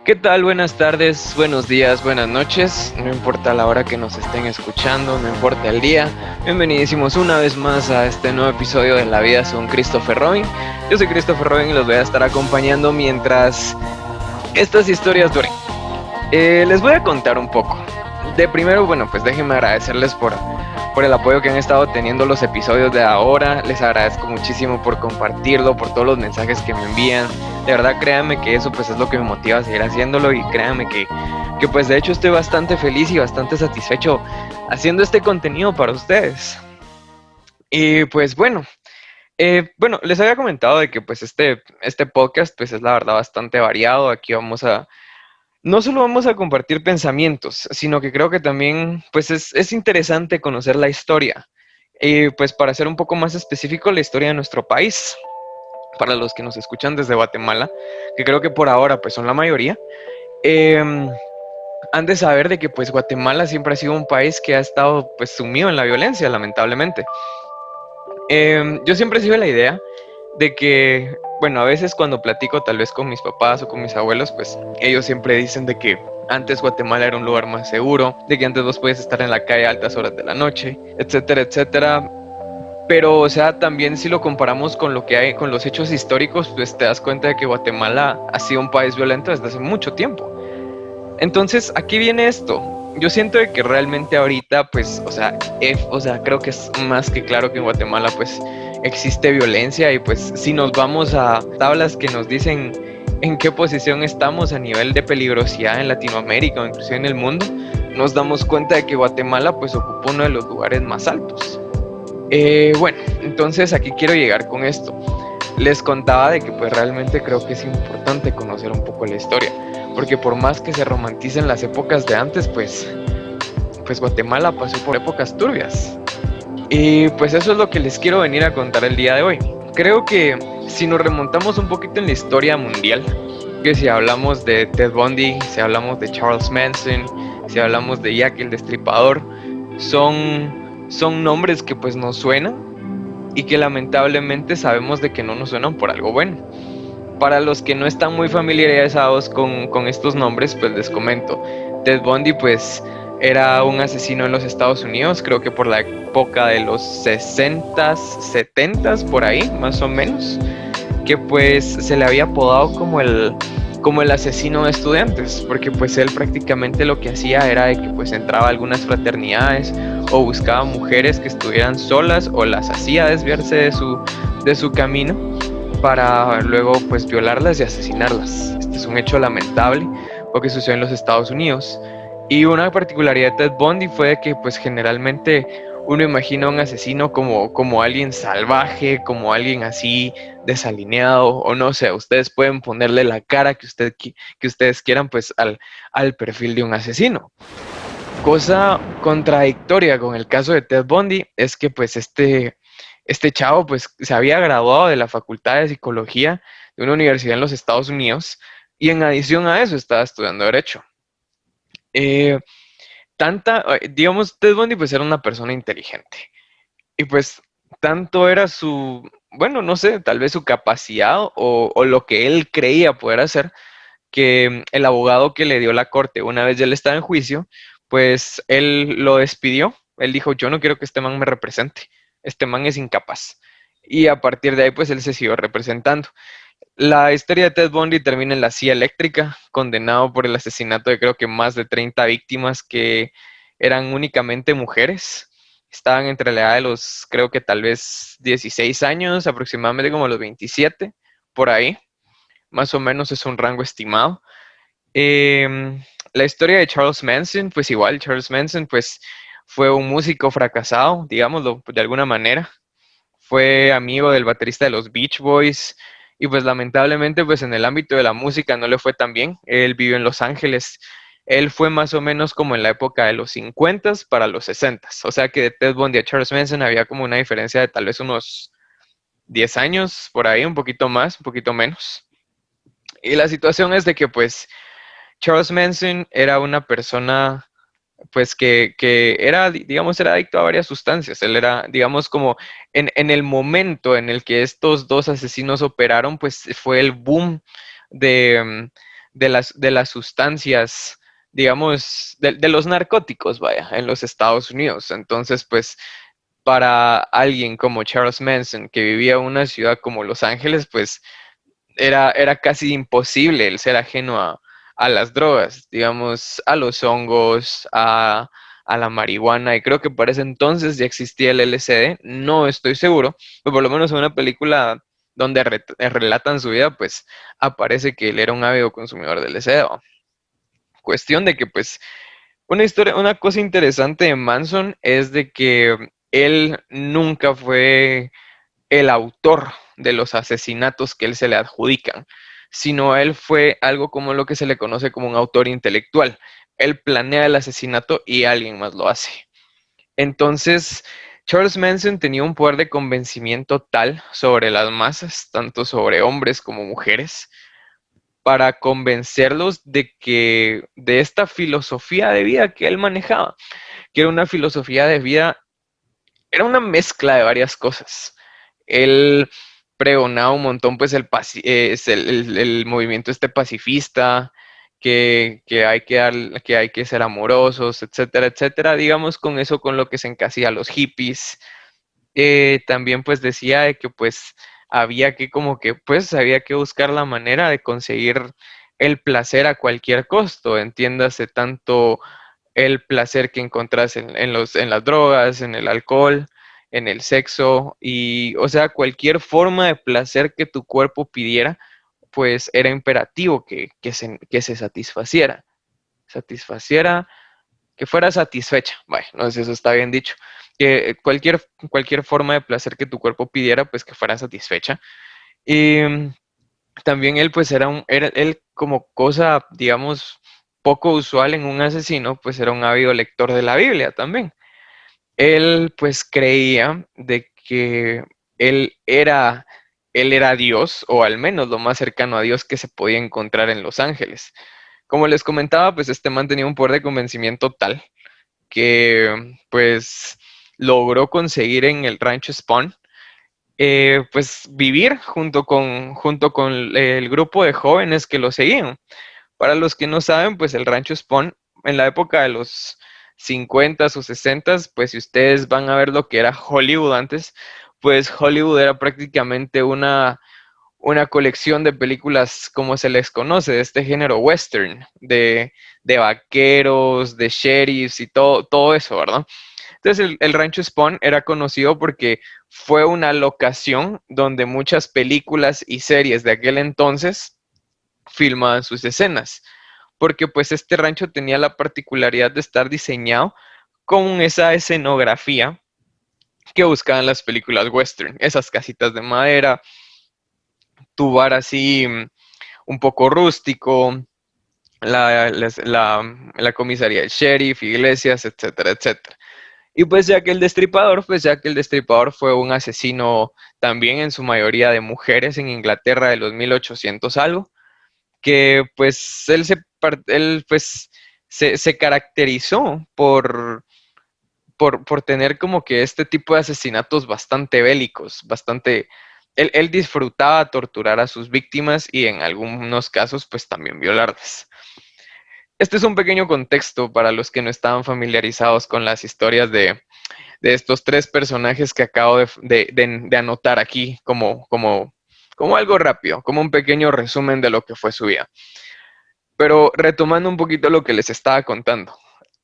¿Qué tal? Buenas tardes, buenos días, buenas noches. No importa la hora que nos estén escuchando, no importa el día. Bienvenidísimos una vez más a este nuevo episodio de La Vida según Christopher Robin. Yo soy Christopher Robin y los voy a estar acompañando mientras estas historias duren. Les voy a contar un poco. De primero, bueno, pues déjenme agradecerles por el apoyo que han estado teniendo los episodios de ahora. Les agradezco muchísimo por compartirlo, por todos los mensajes que me envían. De verdad, créanme que eso pues es lo que me motiva a seguir haciéndolo y créanme que pues de hecho estoy bastante feliz y bastante satisfecho haciendo este contenido para ustedes. Y pues bueno, les había comentado de que pues este podcast pues es la verdad bastante variado. Aquí no solo vamos a compartir pensamientos, sino que creo que también pues es interesante conocer la historia. Y pues para ser un poco más específico, la historia de nuestro país. Para los que nos escuchan desde Guatemala, que creo que por ahora pues son la mayoría, eh, han de saber de que pues Guatemala siempre ha sido un país que ha estado pues sumido en la violencia, lamentablemente. Yo siempre he sido la idea de que, bueno, a veces cuando platico tal vez con mis papás o con mis abuelos, pues ellos siempre dicen de que antes Guatemala era un lugar más seguro, de que antes vos podías estar en la calle a altas horas de la noche, etcétera, etcétera. Pero, o sea, también si lo comparamos con lo que hay, con los hechos históricos, pues te das cuenta de que Guatemala ha sido un país violento desde hace mucho tiempo. Entonces, aquí viene esto. Yo siento de que realmente ahorita, pues, o sea, creo que es más que claro que en Guatemala, pues, existe violencia y pues si nos vamos a tablas que nos dicen en qué posición estamos a nivel de peligrosidad en Latinoamérica o inclusive en el mundo, nos damos cuenta de que Guatemala, pues, ocupa uno de los lugares más altos. Bueno, entonces aquí quiero llegar con esto. Les contaba de que pues realmente creo que es importante conocer un poco la historia, porque por más que se romanticen las épocas de antes, pues Guatemala pasó por épocas turbias. Y pues eso es lo que les quiero venir a contar el día de hoy. Creo que si nos remontamos un poquito en la historia mundial, que si hablamos de Ted Bundy, si hablamos de Charles Manson, si hablamos de Jack el Destripador, son nombres que pues nos suenan y que lamentablemente sabemos de que no nos suenan por algo bueno. Para los que no están muy familiarizados con estos nombres, pues les comento. Ted Bundy pues era un asesino en los Estados Unidos, creo que por la época de los 60s, 70s, por ahí, más o menos, que pues se le había apodado como el asesino de estudiantes, porque pues él prácticamente lo que hacía era de que pues entraba a algunas fraternidades o buscaba mujeres que estuvieran solas o las hacía desviarse de su camino para luego pues violarlas y asesinarlas. Este es un hecho lamentable lo que sucedió en los Estados Unidos. Y una particularidad de Ted Bundy fue que pues generalmente uno imagina a un asesino como alguien salvaje, como alguien así desalineado, o no sé, ustedes pueden ponerle la cara que ustedes quieran pues al perfil de un asesino. Cosa contradictoria con el caso de Ted Bundy es que pues este chavo pues se había graduado de la Facultad de Psicología de una universidad en los Estados Unidos y en adición a eso estaba estudiando Derecho. Eh, digamos, Ted Bundy pues era una persona inteligente y pues tanto era bueno, no sé, tal vez su capacidad o lo que él creía poder hacer, que el abogado que le dio la corte una vez ya él estaba en juicio, pues él lo despidió. Él dijo, yo no quiero que este man me represente. Este man es incapaz. Y a partir de ahí, pues él se siguió representando. La historia de Ted Bundy termina en la silla eléctrica, condenado por el asesinato de creo que más de 30 víctimas que eran únicamente mujeres. Estaban entre la edad de los, creo que tal vez 16 años, aproximadamente como los 27, por ahí. Más o menos es un rango estimado. La historia de Charles Manson, pues igual, Charles Manson, pues fue un músico fracasado, digámoslo de alguna manera. Fue amigo del baterista de los Beach Boys y pues lamentablemente pues en el ámbito de la música no le fue tan bien. Él vivió en Los Ángeles. Él fue más o menos como en la época de los 50 para los 60. O sea que de Ted Bundy a Charles Manson había como una diferencia de tal vez unos 10 años, por ahí, un poquito más, un poquito menos. Y la situación es de que pues Charles Manson era una persona, pues, que era, digamos, era adicto a varias sustancias. Él era, digamos, como en el momento en el que estos dos asesinos operaron, pues fue el boom de, de las sustancias, digamos, de los narcóticos, vaya, en los Estados Unidos. Entonces, pues para alguien como Charles Manson, que vivía en una ciudad como Los Ángeles, pues era casi imposible el ser ajeno a las drogas, digamos, a los hongos, a la marihuana, y creo que para ese entonces ya existía el LSD, no estoy seguro, pero por lo menos en una película donde relatan su vida, pues aparece que él era un ávido consumidor de LSD. ¿Va? Cuestión de que, pues, una cosa interesante de Manson es de que él nunca fue el autor de los asesinatos que él se le adjudican, sino él fue algo como lo que se le conoce como un autor intelectual. Él planea el asesinato y alguien más lo hace. Entonces, Charles Manson tenía un poder de convencimiento tal sobre las masas, tanto sobre hombres como mujeres, para convencerlos de que de esta filosofía de vida que él manejaba, que era una filosofía de vida, era una mezcla de varias cosas. Él pregonaba un montón, pues, el movimiento este pacifista, que hay que que hay que ser amorosos, etcétera, etcétera. Digamos, con eso, con lo que se encasilla a los hippies. También, pues, decía de que, pues, había que, como que, pues, había que buscar la manera de conseguir el placer a cualquier costo, entiéndase tanto el placer que encontrás en las drogas, en el alcohol, en el sexo, y, o sea, cualquier forma de placer que tu cuerpo pidiera, pues era imperativo que se satisfaciera, que fuera satisfecha. Bueno, no sé si eso está bien dicho. Que cualquier forma de placer que tu cuerpo pidiera, pues que fuera satisfecha. Y también él, pues era él como cosa, digamos, poco usual en un asesino, pues era un ávido lector de la Biblia también. Él, pues, creía de que él era, él era Dios, o al menos lo más cercano a Dios que se podía encontrar en Los Ángeles. Como les comentaba, pues este man tenía un poder de convencimiento tal que, pues, logró conseguir en el rancho Spawn, pues, vivir junto con el grupo de jóvenes que lo seguían. Para los que no saben, pues el rancho Spawn, en la época de los 50 o 60, pues si ustedes van a ver lo que era Hollywood antes, pues Hollywood era prácticamente una colección de películas como se les conoce, de este género western, de vaqueros, de sheriffs y todo eso, ¿verdad? Entonces el rancho Spawn era conocido porque fue una locación donde muchas películas y series de aquel entonces filmaban sus escenas, porque pues este rancho tenía la particularidad de estar diseñado con esa escenografía que buscaban las películas western, esas casitas de madera, tu bar así un poco rústico, la comisaría del sheriff, iglesias, etcétera, etcétera. Y pues ya que el destripador fue un asesino también en su mayoría de mujeres en Inglaterra de los 1800 algo, que pues él pues se caracterizó por tener como que este tipo de asesinatos bastante bélicos, bastante. Él disfrutaba torturar a sus víctimas y en algunos casos pues también violarlas. Este es un pequeño contexto para los que no estaban familiarizados con las historias de estos tres personajes que acabo de anotar aquí como algo rápido, como un pequeño resumen de lo que fue su vida. Pero retomando un poquito lo que les estaba contando,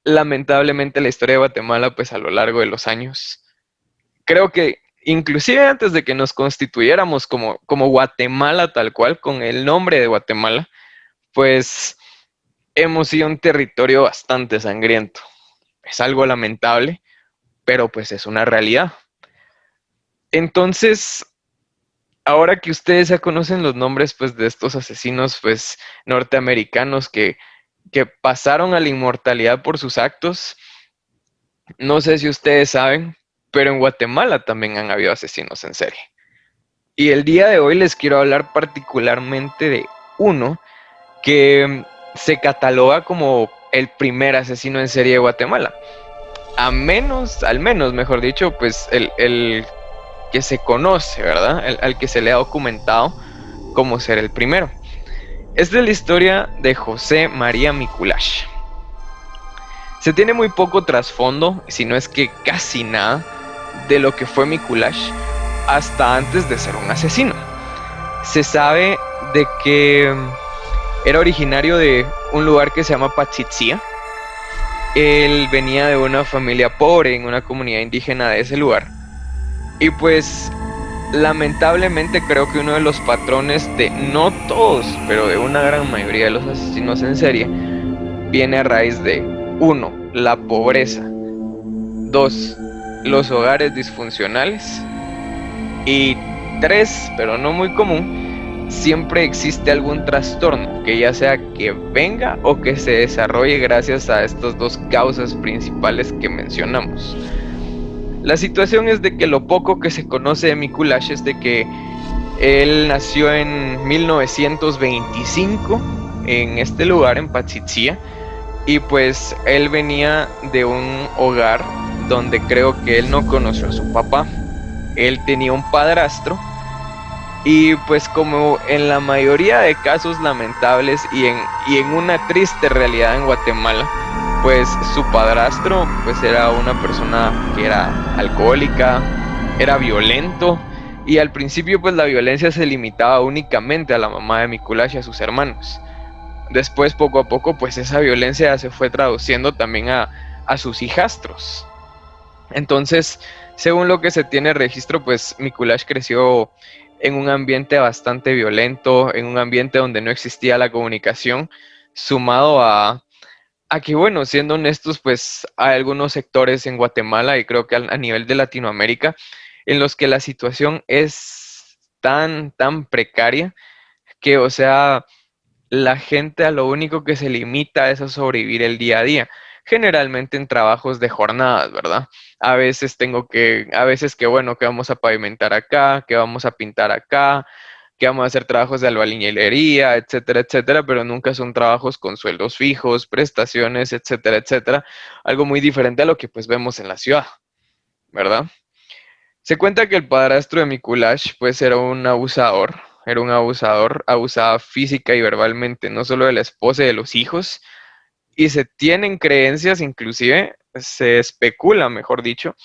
lamentablemente la historia de Guatemala, pues a lo largo de los años, creo que inclusive antes de que nos constituyéramos como Guatemala tal cual, con el nombre de Guatemala, pues hemos sido un territorio bastante sangriento. Es algo lamentable, pero pues es una realidad. Entonces, ahora que ustedes ya conocen los nombres pues de estos asesinos pues norteamericanos que pasaron a la inmortalidad por sus actos, no sé si ustedes saben, pero en Guatemala también han habido asesinos en serie. Y el día de hoy les quiero hablar particularmente de uno que se cataloga como el primer asesino en serie de Guatemala. Al menos, mejor dicho, pues el que se conoce, ¿verdad? Al que se le ha documentado como ser el primero. Esta es la historia de José María Mikuláš. Se tiene muy poco trasfondo, si no es que casi nada, de lo que fue Mikuláš hasta antes de ser un asesino. Se sabe de que era originario de un lugar que se llama Patsitsia. Él venía de una familia pobre en una comunidad indígena de ese lugar. Y pues lamentablemente creo que uno de los patrones de, no todos, pero de una gran mayoría de los asesinos en serie, viene a raíz de, uno, la pobreza, dos, los hogares disfuncionales, y tres, pero no muy común, siempre existe algún trastorno, que ya sea que venga o que se desarrolle gracias a estas dos causas principales que mencionamos. La situación es de que lo poco que se conoce de Mikuláš es de que él nació en 1925 en este lugar, en Patsitsia, y pues él venía de un hogar donde creo que él no conoció a su papá. Él tenía un padrastro y pues como en la mayoría de casos lamentables y en una triste realidad en Guatemala, pues su padrastro pues era una persona que era alcohólica, era violento, y al principio pues la violencia se limitaba únicamente a la mamá de Mikuláš y a sus hermanos. Después poco a poco pues esa violencia se fue traduciendo también a sus hijastros. Entonces, según lo que se tiene registro, pues Mikuláš creció en un ambiente bastante violento, en un ambiente donde no existía la comunicación, sumado a que, bueno, siendo honestos, pues hay algunos sectores en Guatemala y creo que a nivel de Latinoamérica en los que la situación es tan precaria que, o sea, la gente a lo único que se limita es a sobrevivir el día a día, generalmente en trabajos de jornadas, ¿verdad? A veces que bueno, que vamos a pavimentar acá, que vamos a pintar acá, que vamos a hacer trabajos de albañilería, etcétera, etcétera, pero nunca son trabajos con sueldos fijos, prestaciones, etcétera, etcétera, algo muy diferente a lo que pues vemos en la ciudad, ¿verdad? Se cuenta que el padrastro de Mikuláš pues era un abusador, abusaba física y verbalmente no solo de la esposa y de los hijos, y se tienen creencias, inclusive se especula, mejor dicho,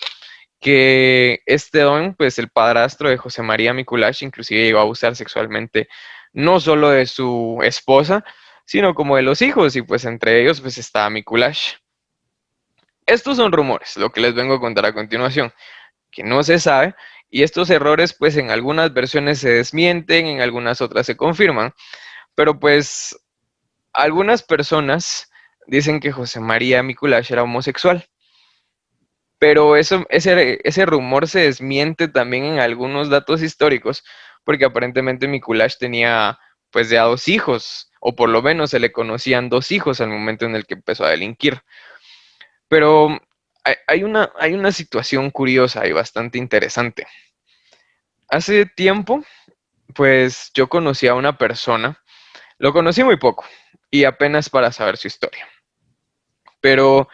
que este don, pues el padrastro de José María Mikuláš, inclusive llegó a abusar sexualmente no solo de su esposa, sino como de los hijos, y pues entre ellos pues estaba Mikuláš. Estos son rumores, lo que les vengo a contar a continuación, que no se sabe, y estos errores pues en algunas versiones se desmienten, en algunas otras se confirman, pero pues algunas personas dicen que José María Mikuláš era homosexual, pero ese rumor se desmiente también en algunos datos históricos, porque aparentemente Mikuláš tenía pues ya dos hijos, o por lo menos se le conocían dos hijos al momento en el que empezó a delinquir. Pero hay una situación curiosa y bastante interesante. Hace tiempo, pues yo conocí a una persona, lo conocí muy poco y apenas para saber su historia, pero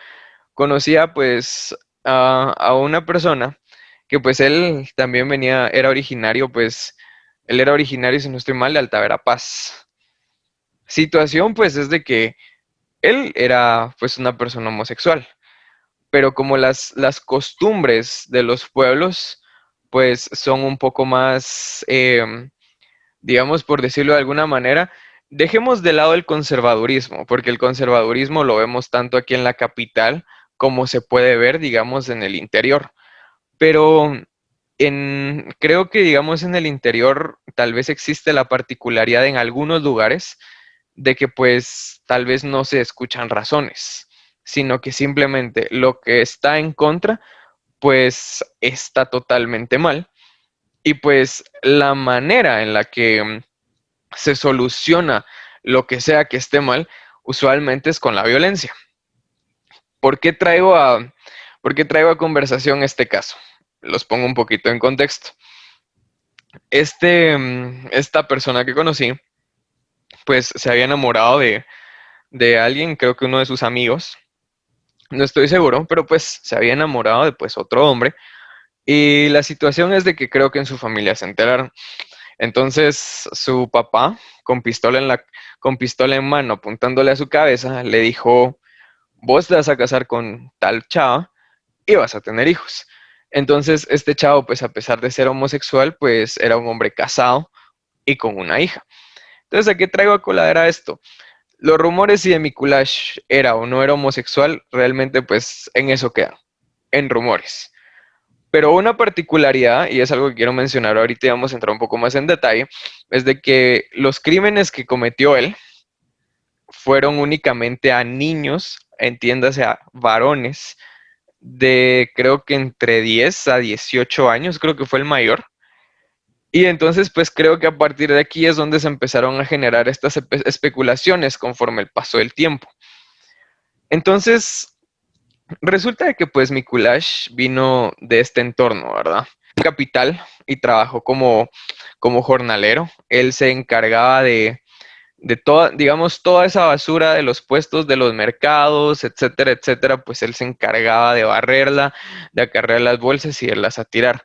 conocía pues a una persona que pues él también venía, era originario, pues él era originario, si no estoy mal, de Alta Verapaz. Situación pues es de que él era pues una persona homosexual, pero como las costumbres de los pueblos pues son un poco más, digamos por decirlo de alguna manera, dejemos de lado el conservadurismo, porque el conservadurismo lo vemos tanto aquí en la capital como se puede ver, digamos, en el interior. Pero creo que, digamos, en el interior tal vez existe la particularidad en algunos lugares de que pues tal vez no se escuchan razones, sino que simplemente lo que está en contra pues está totalmente mal. Y pues la manera en la que se soluciona lo que sea que esté mal, usualmente es con la violencia. ¿Por qué traigo por qué traigo a conversación este caso? Los pongo un poquito en contexto. Esta persona que conocí, pues se había enamorado de alguien, creo que uno de sus amigos, no estoy seguro, pero pues se había enamorado de pues otro hombre, y la situación es de que creo que en su familia se enteraron. Entonces su papá, con pistola en mano, apuntándole a su cabeza, le dijo, vos te vas a casar con tal chava y vas a tener hijos. Entonces este chavo, pues a pesar de ser homosexual, pues era un hombre casado y con una hija. Entonces, ¿a qué traigo a coladera esto? Los rumores si de Mikulash era o no era homosexual, realmente pues en eso quedan, en rumores. Pero una particularidad, y es algo que quiero mencionar ahorita y vamos a entrar un poco más en detalle, es de que los crímenes que cometió él fueron únicamente a niños, entiéndase a varones, de creo que entre 10 a 18 años, creo que fue el mayor. Y entonces, pues creo que a partir de aquí es donde se empezaron a generar estas especulaciones conforme el paso del tiempo. Entonces, resulta de que pues Mikulash vino de este entorno, ¿verdad? Capital y trabajó como jornalero. Él se encargaba de toda, digamos, toda esa basura de los puestos de los mercados, etcétera, etcétera, pues él se encargaba de barrerla, de acarrear las bolsas y de irlas a tirar.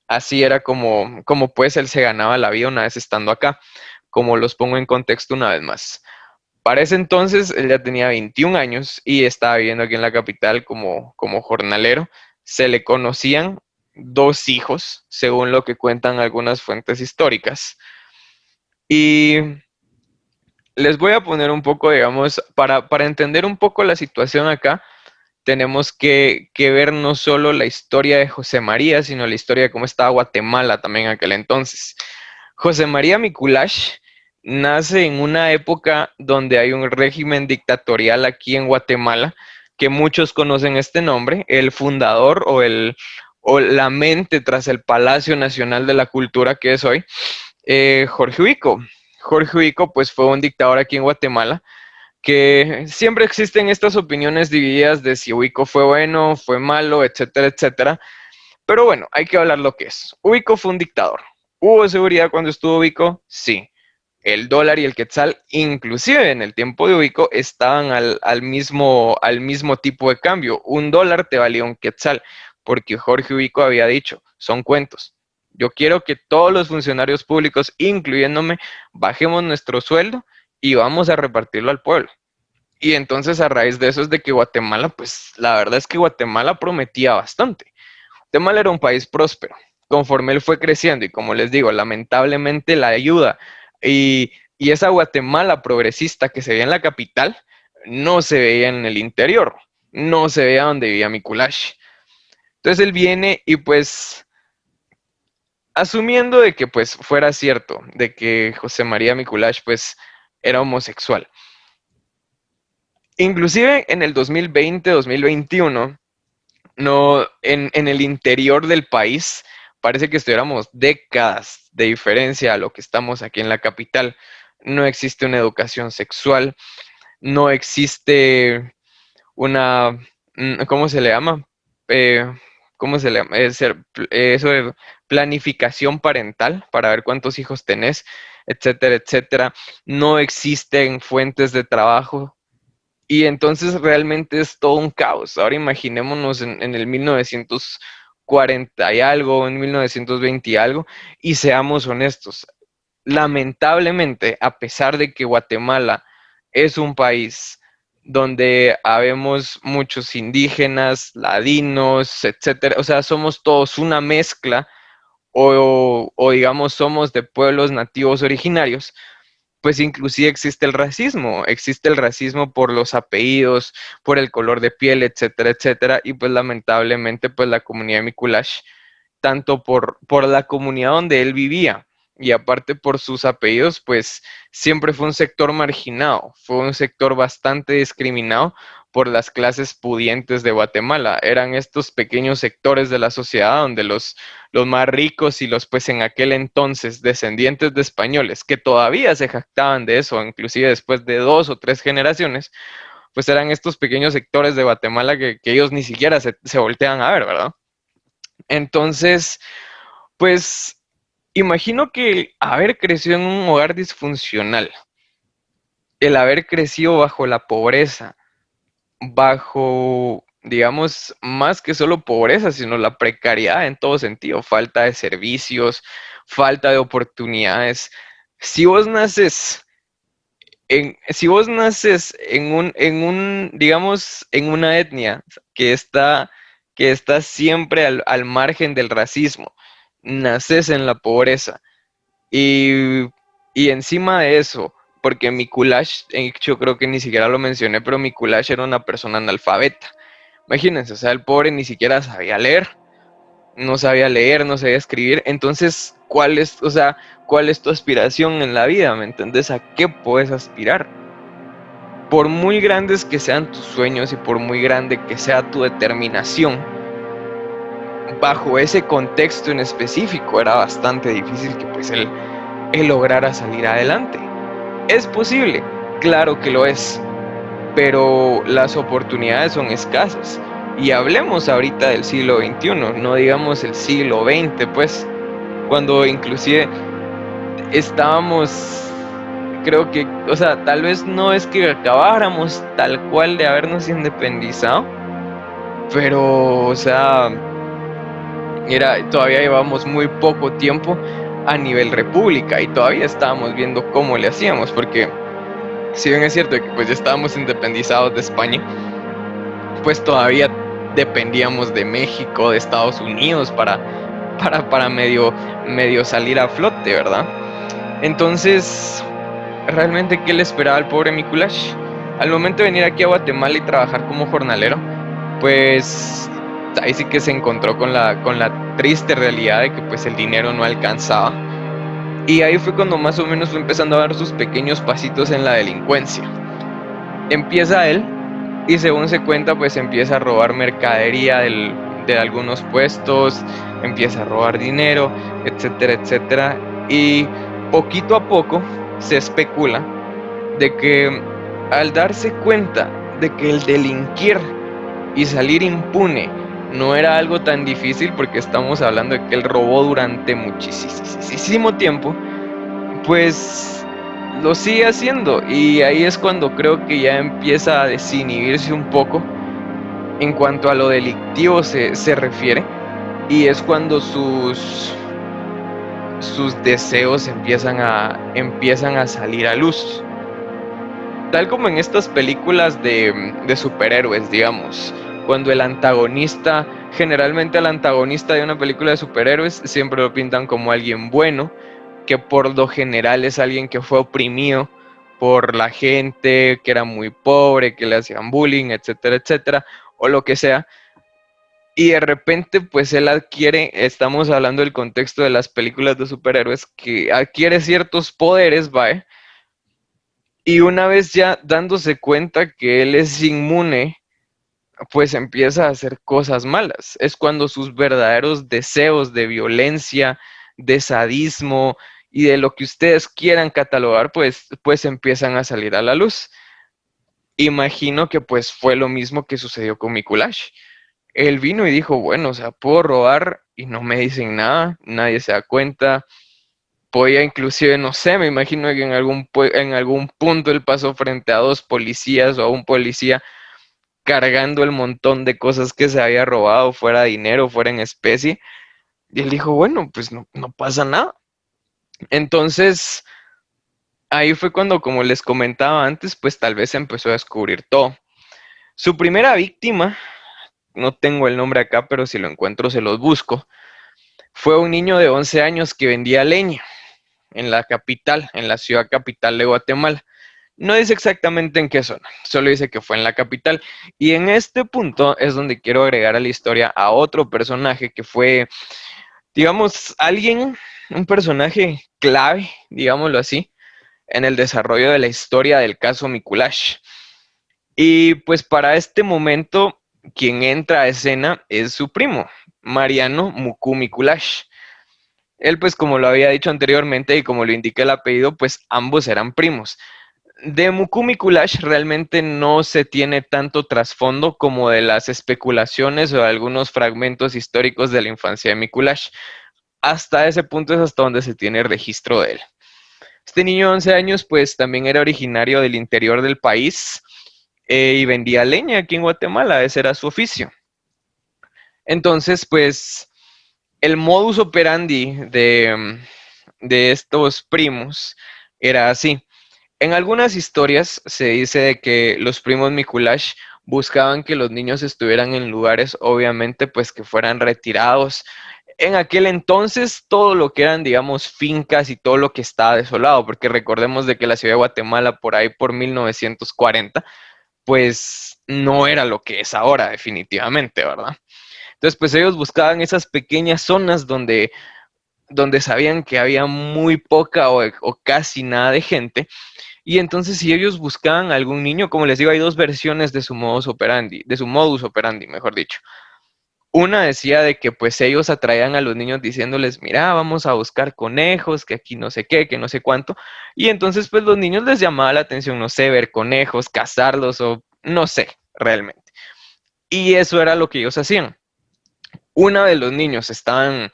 Así era como pues él se ganaba la vida una vez estando acá, como los pongo en contexto una vez más. Para ese entonces él ya tenía 21 años y estaba viviendo aquí en la capital como jornalero. Se le conocían dos hijos, según lo que cuentan algunas fuentes históricas. Y les voy a poner un poco, digamos, para entender un poco la situación acá, tenemos que ver no solo la historia de José María, sino la historia de cómo estaba Guatemala también en aquel entonces. José María Mikulash nace en una época donde hay un régimen dictatorial aquí en Guatemala, que muchos conocen este nombre, el fundador o la mente tras el Palacio Nacional de la Cultura que es hoy, Jorge Ubico. Jorge Ubico pues fue un dictador aquí en Guatemala que siempre existen estas opiniones divididas de si Ubico fue bueno, fue malo, etcétera, etcétera. Pero bueno, hay que hablar lo que es. Ubico fue un dictador. ¿Hubo seguridad cuando estuvo Ubico? Sí. El dólar y el quetzal, inclusive en el tiempo de Ubico, estaban al mismo tipo de cambio. Un dólar te valía un quetzal, porque Jorge Ubico había dicho, son cuentos. Yo quiero que todos los funcionarios públicos, incluyéndome, bajemos nuestro sueldo y vamos a repartirlo al pueblo. Y entonces a raíz de eso es de que Guatemala, pues la verdad es que Guatemala prometía bastante. Guatemala era un país próspero. Conforme él fue creciendo y como les digo, lamentablemente la ayuda y esa Guatemala progresista que se veía en la capital, no se veía en el interior, no se veía donde vivía Mikulash. Entonces él viene y pues asumiendo de que pues fuera cierto, de que José María Mikulash pues era homosexual. Inclusive en el 2020, 2021, no, en el interior del país parece que estuviéramos décadas de diferencia a lo que estamos aquí en la capital. No existe una educación sexual, no existe una, ¿cómo se le llama? Eh, ¿Cómo se le llama? Eso de planificación parental para ver cuántos hijos tenés, etcétera, etcétera. No existen fuentes de trabajo y entonces realmente es todo un caos. Ahora imaginémonos en el 1940 y algo, en 1920 y algo, y seamos honestos. Lamentablemente, a pesar de que Guatemala es un país donde habemos muchos indígenas, ladinos, etcétera, o sea, somos todos una mezcla o digamos somos de pueblos nativos originarios, pues inclusive existe el racismo por los apellidos, por el color de piel, etcétera, etcétera, y pues lamentablemente pues la comunidad de Mikulash, tanto por la comunidad donde él vivía y aparte por sus apellidos, pues siempre fue un sector marginado, fue un sector bastante discriminado por las clases pudientes de Guatemala. Eran estos pequeños sectores de la sociedad donde los más ricos y los pues en aquel entonces descendientes de españoles que todavía se jactaban de eso, inclusive después de 2 o 3 generaciones, pues eran estos pequeños sectores de Guatemala que ellos ni siquiera se voltean a ver, ¿verdad? Entonces, pues imagino que el haber crecido en un hogar disfuncional, el haber crecido bajo la pobreza, bajo digamos, más que solo pobreza, sino la precariedad en todo sentido, falta de servicios, falta de oportunidades. Si vos naces digamos, en una etnia que está, que está siempre al margen del racismo, naces en la pobreza y, y encima de eso, porque Mikulash, yo creo que ni siquiera lo mencioné, pero Mikulash era una persona analfabeta. Imagínense, o sea, el pobre ni siquiera sabía leer, no sabía leer, no sabía escribir. Entonces, o sea, cuál es tu aspiración en la vida? ¿Me entendés? ¿A qué puedes aspirar? Por muy grandes que sean tus sueños y por muy grande que sea tu determinación, bajo ese contexto en específico era bastante difícil que pues él lograra salir adelante. ¿Es posible? Claro que lo es, pero las oportunidades son escasas. Y hablemos ahorita del siglo XXI, no digamos el siglo XX, pues, cuando inclusive estábamos, creo que, o sea, tal vez no es que acabáramos tal cual de habernos independizado, pero, o sea, todavía llevamos muy poco tiempo a nivel república y todavía estábamos viendo cómo le hacíamos, porque si bien es cierto que pues ya estábamos independizados de España, pues todavía dependíamos de México, de Estados Unidos para medio salir a flote, ¿verdad? Entonces, realmente, ¿qué le esperaba al pobre Mikulash? Al momento de venir aquí a Guatemala y trabajar como jornalero, pues ahí sí que se encontró con la triste realidad de que pues el dinero no alcanzaba. Y ahí fue cuando más o menos fue empezando a dar sus pequeños pasitos en la delincuencia. Empieza él y según se cuenta pues empieza a robar mercadería de algunos puestos, empieza a robar dinero, etcétera, etcétera. Y poquito a poco se especula de que al darse cuenta de que el delinquir y salir impune no era algo tan difícil, porque estamos hablando de que él robó durante muchísimo tiempo, pues lo sigue haciendo y ahí es cuando creo que ya empieza a desinhibirse un poco en cuanto a lo delictivo se refiere, y es cuando sus deseos empiezan a salir a luz. Tal como en estas películas de superhéroes, digamos, cuando el antagonista, generalmente el antagonista de una película de superhéroes siempre lo pintan como alguien bueno, que por lo general es alguien que fue oprimido por la gente, que era muy pobre, que le hacían bullying, etcétera, etcétera, o lo que sea. Y de repente, pues él adquiere, estamos hablando del contexto de las películas de superhéroes, que adquiere ciertos poderes, ¿va? Y una vez ya dándose cuenta que él es inmune, pues empieza a hacer cosas malas. Es cuando sus verdaderos deseos de violencia, de sadismo y de lo que ustedes quieran catalogar, pues empiezan a salir a la luz. Imagino que pues fue lo mismo que sucedió con Mikulash. Él vino y dijo, bueno, o sea, puedo robar y no me dicen nada, nadie se da cuenta. Podía inclusive, no sé, me imagino que en algún punto él pasó frente a dos policías o a un policía cargando el montón de cosas que se había robado, fuera dinero, fuera en especie. Y él dijo, bueno, pues no pasa nada. Entonces, ahí fue cuando, como les comentaba antes, pues tal vez empezó a descubrir todo. Su primera víctima, no tengo el nombre acá, pero si lo encuentro se los busco, fue un niño de 11 años que vendía leña en la capital, en la ciudad capital de Guatemala. No dice exactamente en qué zona, solo dice que fue en la capital. Y en este punto es donde quiero agregar a la historia a otro personaje que fue, digamos, un personaje clave, digámoslo así, en el desarrollo de la historia del caso Mikulash. Y pues para este momento, quien entra a escena es su primo, Mariano Muku Mikulash. Él, pues como lo había dicho anteriormente y como lo indica el apellido, pues ambos eran primos. De Mukumi Kulash realmente no se tiene tanto trasfondo como de las especulaciones o de algunos fragmentos históricos de la infancia de Mikulash. Hasta ese punto es hasta donde se tiene registro de él. Este niño de 11 años pues también era originario del interior del país y vendía leña aquí en Guatemala, ese era su oficio. Entonces, pues el modus operandi de estos primos era así. En algunas historias se dice de que los primos Mikulash buscaban que los niños estuvieran en lugares, obviamente, pues que fueran retirados. En aquel entonces, todo lo que eran, digamos, fincas y todo lo que estaba desolado, porque recordemos de que la ciudad de Guatemala, por ahí por 1940, pues no era lo que es ahora, definitivamente, ¿verdad? Entonces, pues ellos buscaban esas pequeñas zonas donde sabían que había muy poca o casi nada de gente. Y entonces si ellos buscaban algún niño, como les digo, hay dos versiones de su modus operandi, mejor dicho. Una decía de que pues ellos atraían a los niños diciéndoles, mira, vamos a buscar conejos, que aquí no sé qué, que no sé cuánto. Y entonces pues los niños les llamaba la atención, no sé, ver conejos, cazarlos o no sé, realmente. Y eso era lo que ellos hacían. Una de los niños estaban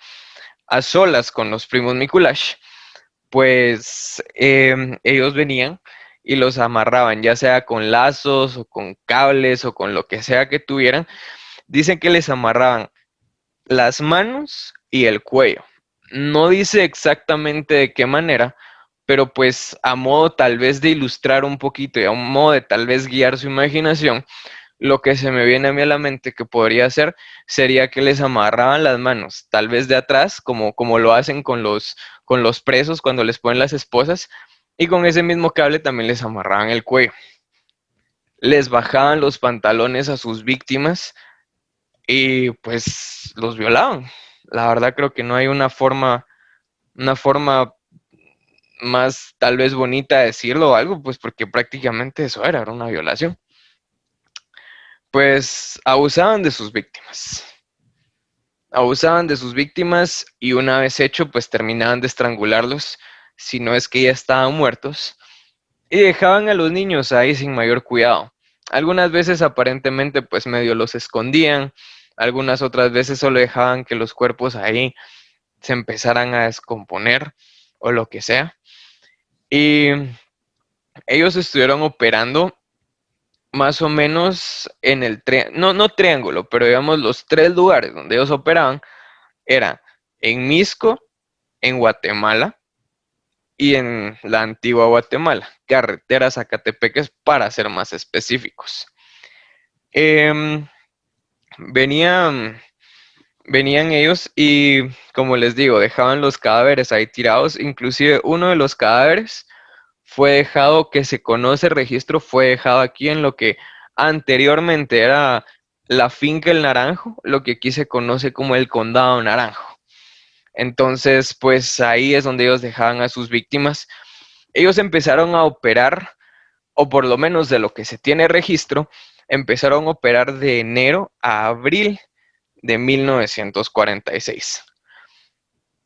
a solas con los primos Mikulash, pues ellos venían y los amarraban, ya sea con lazos o con cables o con lo que sea que tuvieran. Dicen que les amarraban las manos y el cuello. No dice exactamente de qué manera, pero pues a modo tal vez de ilustrar un poquito y a un modo de tal vez guiar su imaginación, lo que se me viene a mí a la mente que podría hacer sería que les amarraban las manos, tal vez de atrás, como lo hacen con los presos cuando les ponen las esposas, y con ese mismo cable también les amarraban el cuello. Les bajaban los pantalones a sus víctimas y pues los violaban. La verdad creo que no hay una forma más tal vez bonita de decirlo o algo, pues porque prácticamente eso era una violación. Pues abusaban de sus víctimas y una vez hecho, pues terminaban de estrangularlos, si no es que ya estaban muertos, y dejaban a los niños ahí sin mayor cuidado. Algunas veces aparentemente pues medio los escondían, algunas otras veces solo dejaban que los cuerpos ahí se empezaran a descomponer o lo que sea. Y ellos estuvieron operando más o menos en el triángulo, no triángulo, pero digamos los tres lugares donde ellos operaban era en Misco, en Guatemala y en la antigua Guatemala, carretera Zacatepeques para ser más específicos. Em, venían, venían ellos y, como les digo, dejaban los cadáveres ahí tirados, inclusive uno de los cadáveres fue dejado, que se conoce registro, fue dejado aquí en lo que anteriormente era la finca El Naranjo, lo que aquí se conoce como el Condado Naranjo. Entonces, pues ahí es donde ellos dejaban a sus víctimas. Ellos empezaron a operar, o por lo menos de lo que se tiene registro, empezaron a operar de enero a abril de 1946.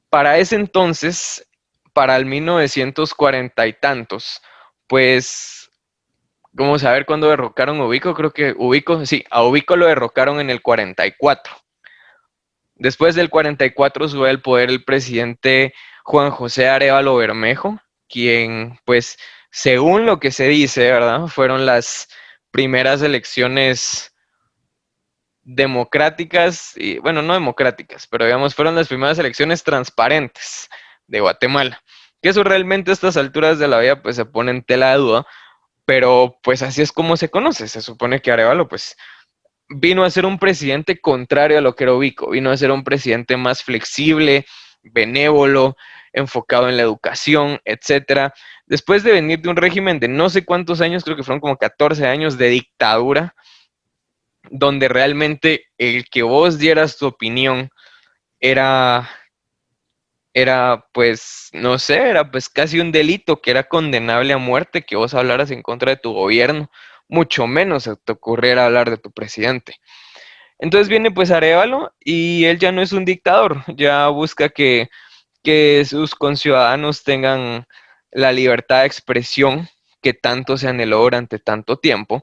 Para ese entonces, para el 1940 y tantos, pues vamos a ver cuándo derrocaron a Ubico, creo que Ubico, sí, a Ubico lo derrocaron en el 44. Después del 44 sube al poder el presidente Juan José Arévalo Bermejo, quien, pues, según lo que se dice, ¿verdad? Fueron las primeras elecciones democráticas, y bueno, no democráticas, pero digamos, fueron las primeras elecciones transparentes de Guatemala. Que eso realmente a estas alturas de la vida, pues, se pone en tela de duda, pero pues así es como se conoce. Se supone que Arévalo, pues, vino a ser un presidente contrario a lo que era Ubico, vino a ser un presidente más flexible, benévolo, enfocado en la educación, etcétera. Después de venir de un régimen de no sé cuántos años, creo que fueron como 14 años de dictadura, donde realmente el que vos dieras tu opinión era, era pues, no sé, era pues casi un delito que era condenable a muerte que vos hablaras en contra de tu gobierno, mucho menos se te ocurriera hablar de tu presidente. Entonces viene pues Arévalo y él ya no es un dictador, ya busca que sus conciudadanos tengan la libertad de expresión que tanto se anheló durante tanto tiempo,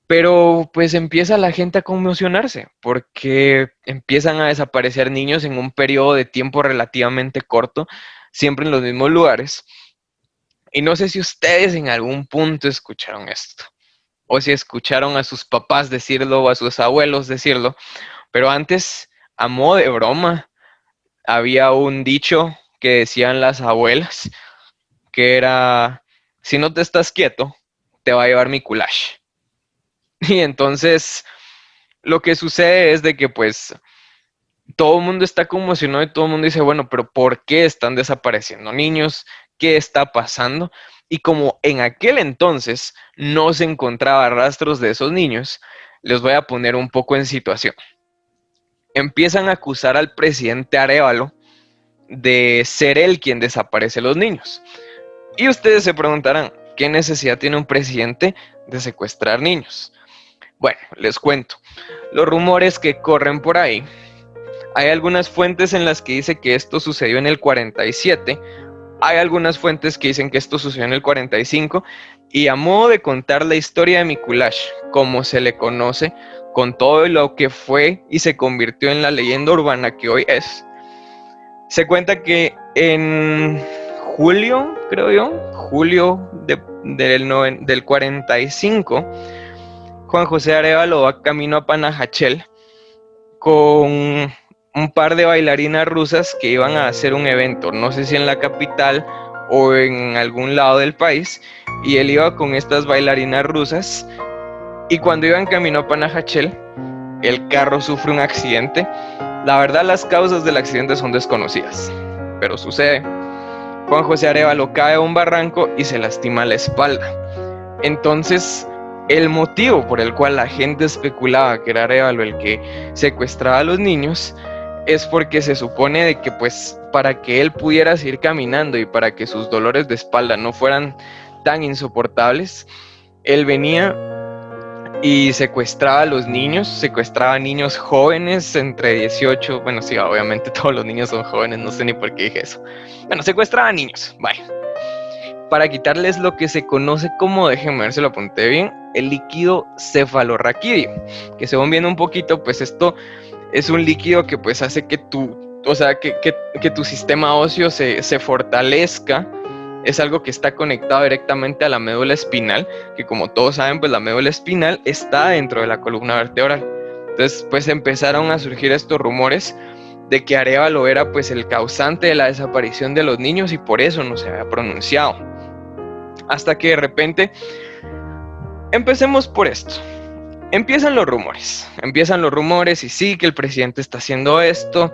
pero pues empieza la gente a conmocionarse porque empiezan a desaparecer niños en un periodo de tiempo relativamente corto, siempre en los mismos lugares. Y no sé si ustedes en algún punto escucharon esto. o si escucharon a sus papás decirlo o a sus abuelos decirlo, pero antes, a modo de broma, había un dicho que decían las abuelas, que era, si no te estás quieto, te va a llevar mi culash. Y entonces lo que sucede es de que pues todo el mundo está conmocionado y todo el mundo dice, bueno, pero ¿por qué están desapareciendo niños? ¿Qué está pasando? Y como en aquel entonces no se encontraba rastros de esos niños, les voy a poner un poco en situación. Empiezan a acusar al presidente Arévalo de ser él quien desaparece los niños. Y ustedes se preguntarán, ¿qué necesidad tiene un presidente de secuestrar niños? Bueno, les cuento. Los rumores que corren por ahí, hay algunas fuentes en las que dice que esto sucedió en el 47, hay algunas fuentes que dicen que esto sucedió en el 45, y a modo de contar la historia de Mikulash, como se le conoce, con todo lo que fue y se convirtió en la leyenda urbana que hoy es, se cuenta que en julio, creo yo, julio del 45, Juan José Arévalo va camino a Panajachel con un par de bailarinas rusas que iban a hacer un evento, no sé si en la capital o en algún lado del país, y él iba con estas bailarinas rusas, y cuando iban camino a Panajachel, el carro sufre un accidente. La verdad, las causas del accidente son desconocidas, pero sucede. Juan José Arévalo cae a un barranco y se lastima la espalda. Entonces, el motivo por el cual la gente especulaba que era Arévalo el que secuestraba a los niños es porque se supone de que pues para que él pudiera seguir caminando y para que sus dolores de espalda no fueran tan insoportables, él venía y secuestraba a los niños, secuestraba a niños jóvenes entre 18, bueno, sí, obviamente todos los niños son jóvenes, no sé ni por qué dije eso. Bueno, secuestraba a niños, vaya, para quitarles lo que se conoce como, déjenme ver si lo apunté bien, el líquido cefalorraquídeo, que según viene un poquito, pues esto es un líquido que pues hace que que tu sistema óseo se fortalezca. Es algo que está conectado directamente a la médula espinal, que como todos saben, pues la médula espinal está dentro de la columna vertebral. Entonces, pues empezaron a surgir estos rumores de que Arévalo era pues el causante de la desaparición de los niños y por eso no se había pronunciado. Hasta que de repente, empecemos por esto. Empiezan los rumores y sí, que el presidente está haciendo esto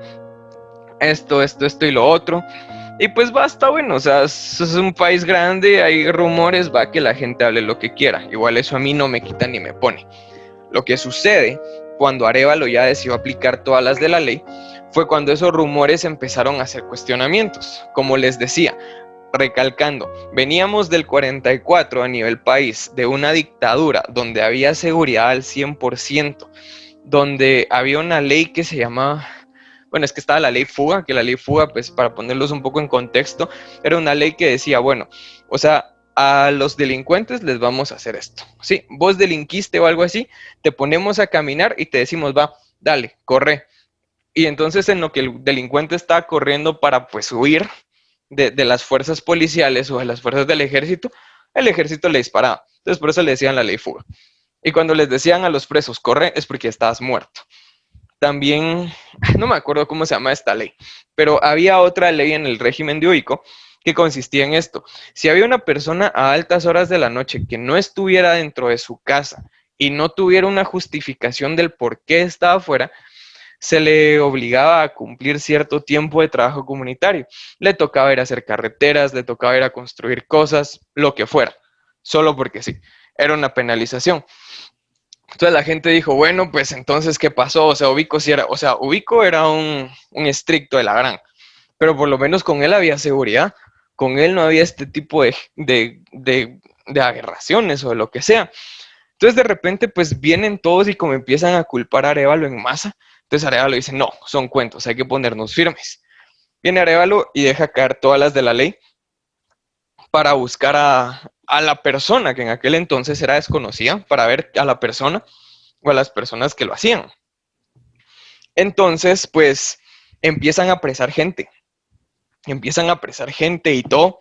y lo otro. Y pues basta, bueno, o sea, es un país grande, hay rumores, va que la gente hable lo que quiera. Igual eso a mí no me quita ni me pone. Lo que sucede cuando Arévalo ya decidió aplicar todas las de la ley fue cuando esos rumores empezaron a hacer cuestionamientos. Como les decía, recalcando, veníamos del 44 a nivel país, de una dictadura donde había seguridad al 100%, donde había una ley que se llamaba... Bueno, es que estaba la ley fuga, que la ley fuga, pues para ponerlos un poco en contexto, era una ley que decía, bueno, o sea, a los delincuentes les vamos a hacer esto. Sí, vos delinquiste o algo así, te ponemos a caminar y te decimos, va, dale, corre. Y entonces en lo que el delincuente está corriendo para pues huir de las fuerzas policiales o de las fuerzas del ejército, el ejército le disparaba. Entonces por eso le decían la ley fuga. Y cuando les decían a los presos, corre, es porque estabas muerto. También, no me acuerdo cómo se llama esta ley, pero había otra ley en el régimen de Ubico que consistía en esto. Si había una persona a altas horas de la noche que no estuviera dentro de su casa y no tuviera una justificación del por qué estaba afuera, se le obligaba a cumplir cierto tiempo de trabajo comunitario. Le tocaba ir a hacer carreteras, le tocaba ir a construir cosas, lo que fuera, solo porque sí, era una penalización. Entonces la gente dijo, bueno, pues entonces, ¿qué pasó? O sea, Ubico era un estricto de la gran, pero por lo menos con él había seguridad, con él no había este tipo de aberraciones o de lo que sea. Entonces de repente pues vienen todos y como empiezan a culpar a Arévalo en masa, entonces Arévalo dice, no, son cuentos, hay que ponernos firmes. Viene Arévalo y deja caer todas las de la ley para buscar a la persona que en aquel entonces era desconocida, para ver a la persona o a las personas que lo hacían. Entonces, pues empiezan a apresar gente y todo,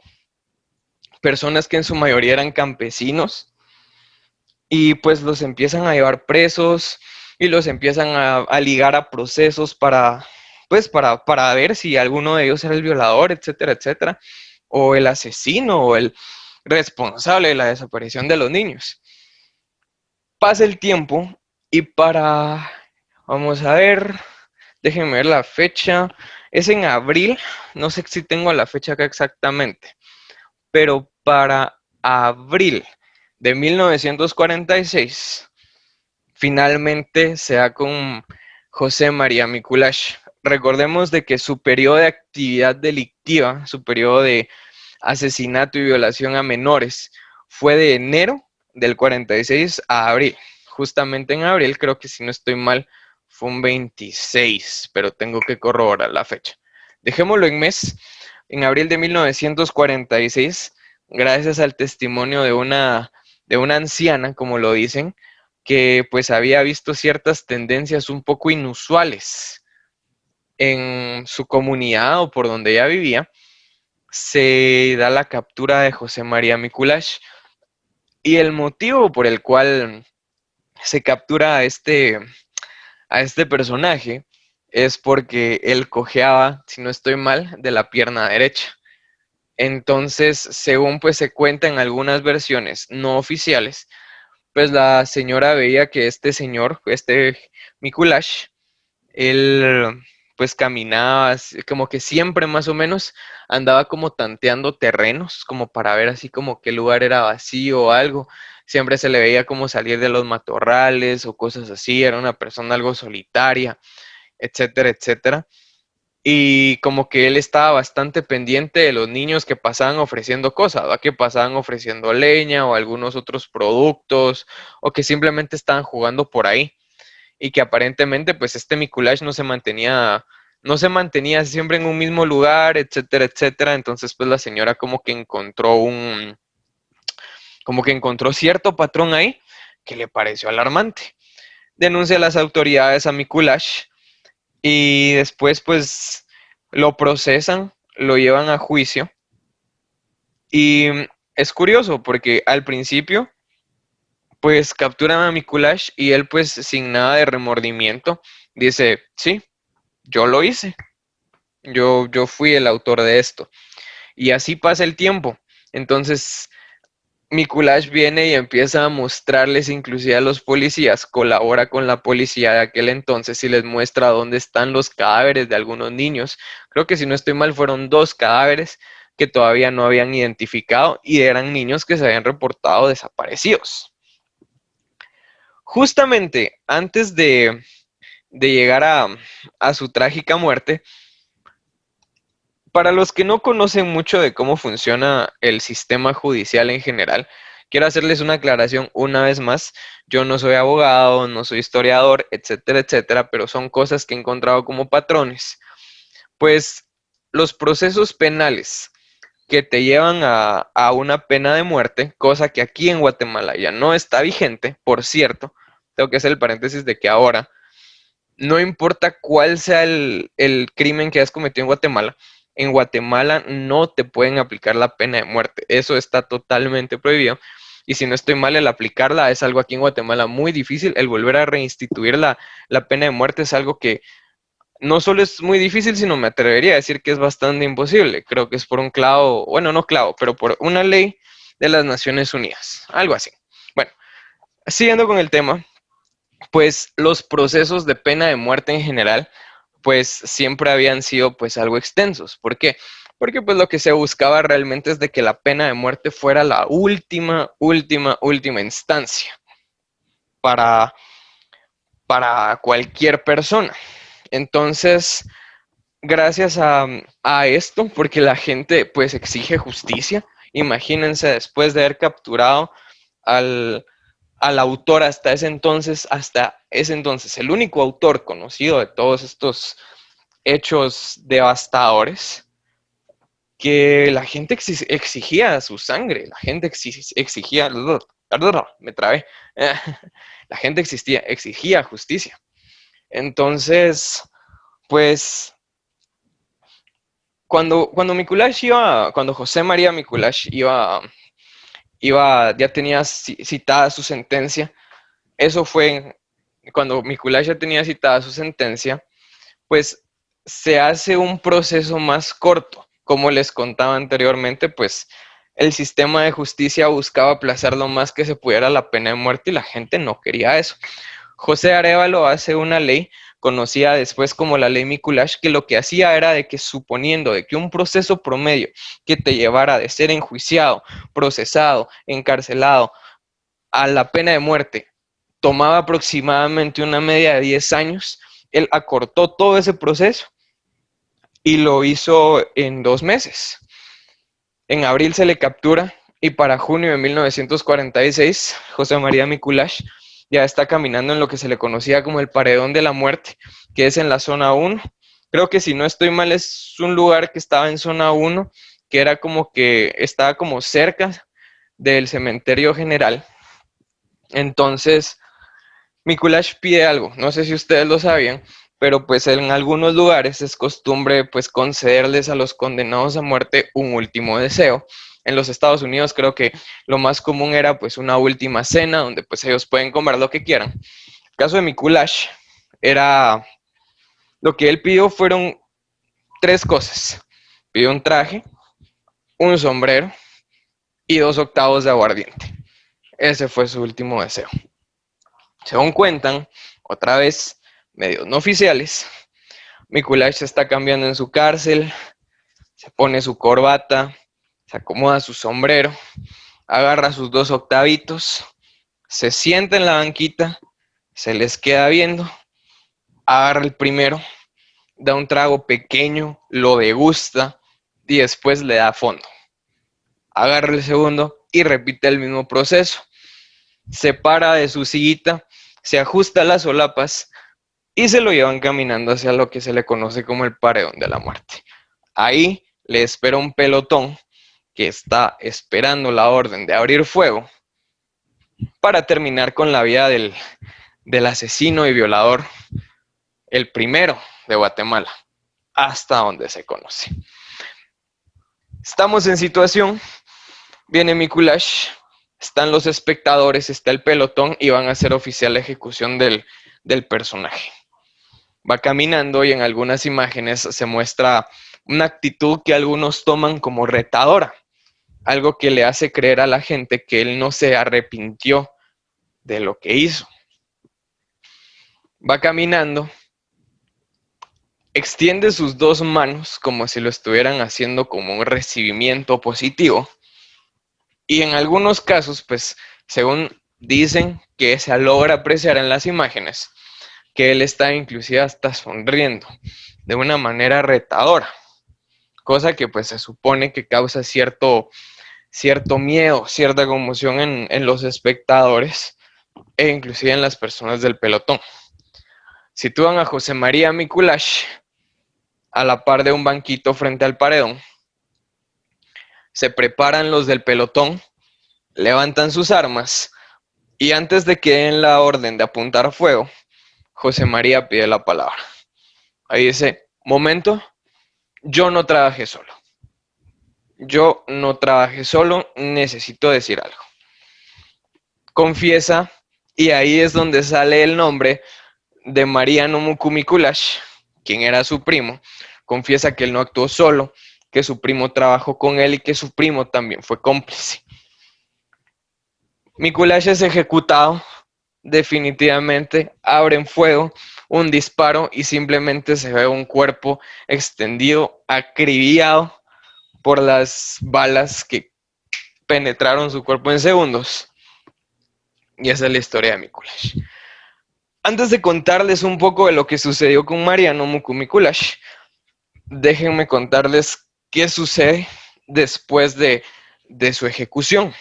personas que en su mayoría eran campesinos, y pues los empiezan a llevar presos y los empiezan a ligar a procesos para ver si alguno de ellos era el violador, etcétera, etcétera, o el asesino o el responsable de la desaparición de los niños. Pasa el tiempo y vamos a ver, déjenme ver la fecha, es en abril, no sé si tengo la fecha acá exactamente, pero para abril de 1946, finalmente se da con José María Mikuláš. Recordemos de que su periodo de actividad delictiva, su periodo de asesinato y violación a menores, fue de enero del 46 a abril. Justamente en abril, creo que si no estoy mal, fue un 26, pero tengo que corroborar la fecha. Dejémoslo en mes. En abril de 1946, gracias al testimonio de una anciana, como lo dicen, que pues había visto ciertas tendencias un poco inusuales en su comunidad o por donde ella vivía, se da la captura de José María Mikuláš y el motivo por el cual se captura a este personaje es porque él cojeaba, si no estoy mal, de la pierna derecha. Entonces, según pues se cuenta en algunas versiones no oficiales, pues la señora veía que este señor, este Mikuláš, él pues caminaba, como que siempre más o menos andaba como tanteando terrenos, como para ver así como qué lugar era vacío o algo. Siempre se le veía como salir de los matorrales o cosas así, era una persona algo solitaria, etcétera, etcétera. Y como que él estaba bastante pendiente de los niños que pasaban ofreciendo cosas, ¿va? Que pasaban ofreciendo leña o algunos otros productos, o que simplemente estaban jugando por ahí y que aparentemente pues este Mikuláš no se mantenía siempre en un mismo lugar, etcétera, etcétera. Entonces pues la señora como que encontró cierto patrón ahí que le pareció alarmante. Denuncia a las autoridades a Mikuláš y después pues lo procesan, lo llevan a juicio y es curioso porque al principio pues capturan a Mikuláš y él pues sin nada de remordimiento dice, sí, yo lo hice, yo fui el autor de esto. Y así pasa el tiempo. Entonces, Mikuláš viene y empieza a mostrarles inclusive a los policías, colabora con la policía de aquel entonces y les muestra dónde están los cadáveres de algunos niños. Creo que si no estoy mal fueron dos cadáveres que todavía no habían identificado y eran niños que se habían reportado desaparecidos. Justamente antes de llegar a su trágica muerte, para los que no conocen mucho de cómo funciona el sistema judicial en general, quiero hacerles una aclaración una vez más. Yo no soy abogado, no soy historiador, etcétera, etcétera, pero son cosas que he encontrado como patrones. Pues los procesos penales que te llevan a una pena de muerte, cosa que aquí en Guatemala ya no está vigente, por cierto, tengo que hacer el paréntesis de que ahora, no importa cuál sea el crimen que has cometido en Guatemala no te pueden aplicar la pena de muerte. Eso está totalmente prohibido. Y si no estoy mal, el aplicarla es algo aquí en Guatemala muy difícil. El volver a reinstituir la pena de muerte es algo que no solo es muy difícil, sino me atrevería a decir que es bastante imposible. Creo que es por un clavo, bueno, no clavo, pero por una ley de las Naciones Unidas. Algo así. Bueno, siguiendo con el tema, pues los procesos de pena de muerte en general, pues siempre habían sido pues algo extensos. ¿Por qué? Porque pues lo que se buscaba realmente es de que la pena de muerte fuera la última instancia para, para cualquier persona. Entonces, gracias a esto, porque la gente pues exige justicia, imagínense después de haber capturado al, al autor hasta ese entonces, el único autor conocido de todos estos hechos devastadores, que la gente exigía su sangre, la gente exigía, me trabé, la gente exigía justicia. Entonces, pues, cuando José María Mikuláš ya tenía citada su sentencia. Eso fue cuando Mikuláš ya tenía citada su sentencia, pues se hace un proceso más corto. Como les contaba anteriormente, pues el sistema de justicia buscaba aplazar lo más que se pudiera la pena de muerte y la gente no quería eso. José Arévalo hace una ley conocida después como la ley Mikuláš, que lo que hacía era de que suponiendo de que un proceso promedio que te llevara de ser enjuiciado, procesado, encarcelado a la pena de muerte tomaba aproximadamente una media de 10 años, él acortó todo ese proceso y lo hizo en 2 meses. En abril se le captura y para junio de 1946, José María Mikuláš ya está caminando en lo que se le conocía como el Paredón de la Muerte, que es en la zona 1. Creo que si no estoy mal es un lugar que estaba en zona 1, que era como que estaba como cerca del cementerio general. Entonces, Mikuláš pide algo, no sé si ustedes lo sabían, pero pues en algunos lugares es costumbre pues concederles a los condenados a muerte un último deseo. En los Estados Unidos creo que lo más común era pues una última cena donde pues ellos pueden comer lo que quieran. El caso de Mikuláš era, lo que él pidió fueron 3 cosas. Pidió un traje, un sombrero y 2 octavos de aguardiente. Ese fue su último deseo. Según cuentan, otra vez, medios no oficiales, Mikuláš se está cambiando en su cárcel, se pone su corbata, se acomoda su sombrero, agarra sus 2 octavitos, se sienta en la banquita, se les queda viendo, agarra el primero, da un trago pequeño, lo degusta y después le da fondo. Agarra el segundo y repite el mismo proceso. Se para de su sillita, se ajusta las solapas y se lo llevan caminando hacia lo que se le conoce como el Paredón de la Muerte. Ahí le espera un pelotón que está esperando la orden de abrir fuego para terminar con la vida del asesino y violador, el primero de Guatemala, hasta donde se conoce. Estamos en situación, viene Mikuláš, están los espectadores, está el pelotón y van a hacer oficial la ejecución del personaje. Va caminando y en algunas imágenes se muestra una actitud que algunos toman como retadora, algo que le hace creer a la gente que él no se arrepintió de lo que hizo. Va caminando, extiende sus 2 manos como si lo estuvieran haciendo como un recibimiento positivo y en algunos casos, pues, según dicen que se logra apreciar en las imágenes, que él está inclusive hasta sonriendo de una manera retadora, cosa que pues se supone que causa cierto miedo, cierta conmoción en los espectadores e inclusive en las personas del pelotón. Sitúan a José María Mikuláš a la par de un banquito frente al paredón. Se preparan los del pelotón, levantan sus armas y antes de que den la orden de apuntar fuego, José María pide la palabra. Ahí dice, momento, yo no trabajé solo. Yo no trabajé solo, necesito decir algo. Confiesa, y ahí es donde sale el nombre de Mariano Muku Mikuláš, quien era su primo. Confiesa que él no actuó solo, que su primo trabajó con él y que su primo también fue cómplice. Mikuláš es ejecutado, definitivamente, abren fuego, un disparo y simplemente se ve un cuerpo extendido, acribillado por las balas que penetraron su cuerpo en segundos. Y esa es la historia de Mikuláš. Antes de contarles un poco de lo que sucedió con Mariano Muku Mikuláš, déjenme contarles qué sucede después de su ejecución.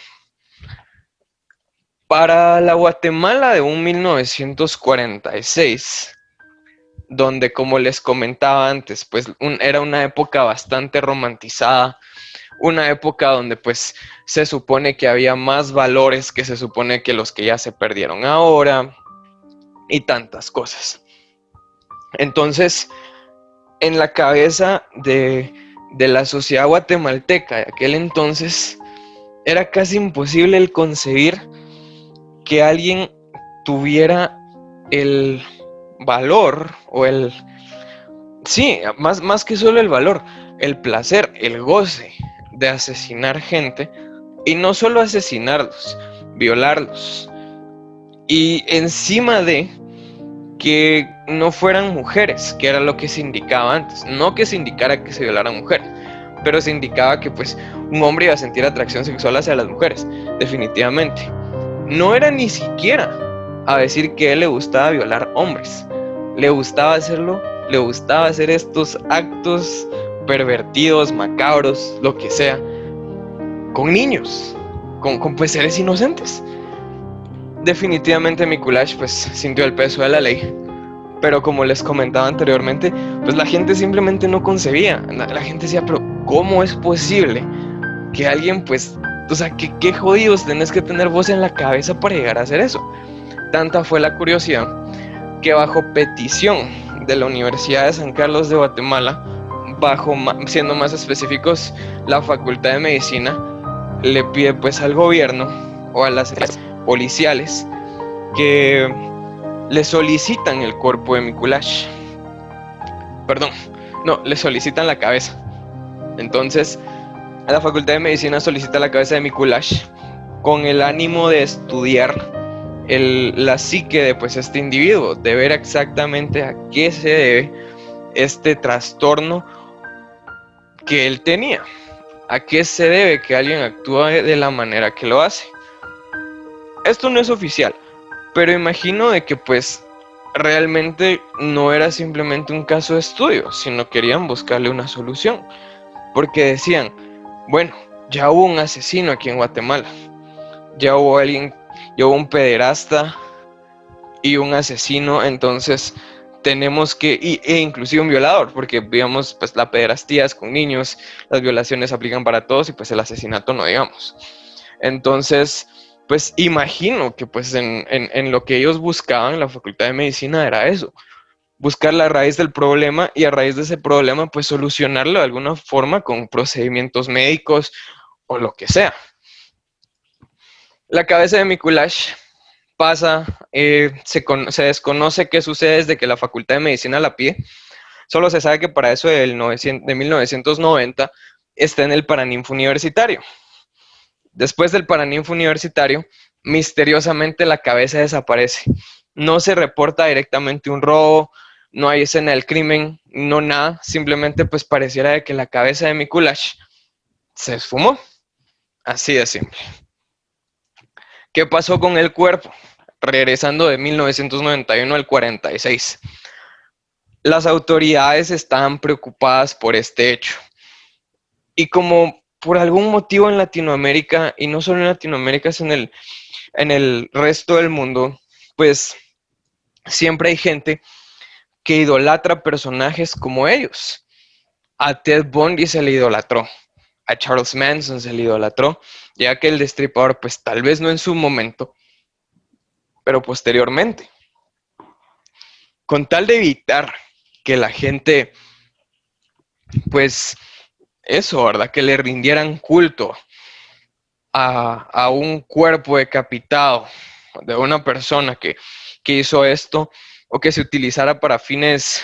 Para la Guatemala de 1946, donde como les comentaba antes, pues era una época bastante romantizada, una época donde pues se supone que había más valores que se supone que los que ya se perdieron ahora y tantas cosas. Entonces, en la cabeza de la sociedad guatemalteca de aquel entonces, Era casi imposible el concebir que alguien tuviera el valor o el... Sí, más que solo el valor, el placer, el goce de asesinar gente y no solo asesinarlos, violarlos. Y encima de que no fueran mujeres, que era lo que se indicaba antes. No que se indicara que se violaran mujeres, pero se indicaba que pues un hombre iba a sentir atracción sexual hacia las mujeres, definitivamente. No era ni siquiera a decir que a él le gustaba violar hombres. Le gustaba hacerlo, le gustaba hacer estos actos pervertidos, macabros, lo que sea, con niños, con pues seres inocentes. Definitivamente Mikulash pues sintió el peso de la ley, pero como les comentaba anteriormente, pues la gente simplemente no concebía. La gente decía, pero ¿cómo es posible que alguien pues, o sea, qué jodidos tenés que tener vos en la cabeza para llegar a hacer eso? Tanta fue la curiosidad que bajo petición de la Universidad de San Carlos de Guatemala, siendo más específicos, la Facultad de Medicina, le pide pues al gobierno o a las policiales que le solicitan el cuerpo de Mikulash. Perdón, no, le solicitan la cabeza. Entonces, a la Facultad de Medicina solicita la cabeza de Mikulash con el ánimo de estudiar la psique de pues, este individuo, de ver exactamente a qué se debe este trastorno que él tenía, a qué se debe que alguien actúe de la manera que lo hace. Esto no es oficial, pero imagino de que pues realmente no era simplemente un caso de estudio, sino querían buscarle una solución, porque decían, bueno, ya hubo un asesino aquí en Guatemala, ya hubo alguien, ya hubo un pederasta y un asesino, entonces tenemos que, e inclusive un violador, porque digamos, pues la pederastía es con niños, las violaciones aplican para todos y pues el asesinato no digamos. Entonces, pues imagino que pues en lo que ellos buscaban en la Facultad de Medicina era eso, buscar la raíz del problema y a raíz de ese problema pues solucionarlo de alguna forma con procedimientos médicos o lo que sea. La cabeza de Mikulash pasa, se desconoce qué sucede desde que la Facultad de Medicina la pide. Solo se sabe que para eso de 1990 está en el Paraninfo Universitario. Después del Paraninfo Universitario, misteriosamente la cabeza desaparece. No se reporta directamente un robo, no hay escena del crimen, no nada. Simplemente pues pareciera de que la cabeza de Mikulash se esfumó. Así de simple. ¿Qué pasó con el cuerpo? Regresando de 1991 al 46. Las autoridades estaban preocupadas por este hecho. Y como por algún motivo en Latinoamérica, y no solo en Latinoamérica, es en el resto del mundo, pues siempre hay gente que idolatra personajes como ellos. A Ted Bundy se le idolatró, a Charles Manson se le idolatró, ya que el Destripador, pues tal vez no en su momento, pero posteriormente. Con tal de evitar que la gente, pues eso, ¿verdad? Que le rindieran culto a un cuerpo decapitado de una persona que hizo esto o que se utilizara para fines,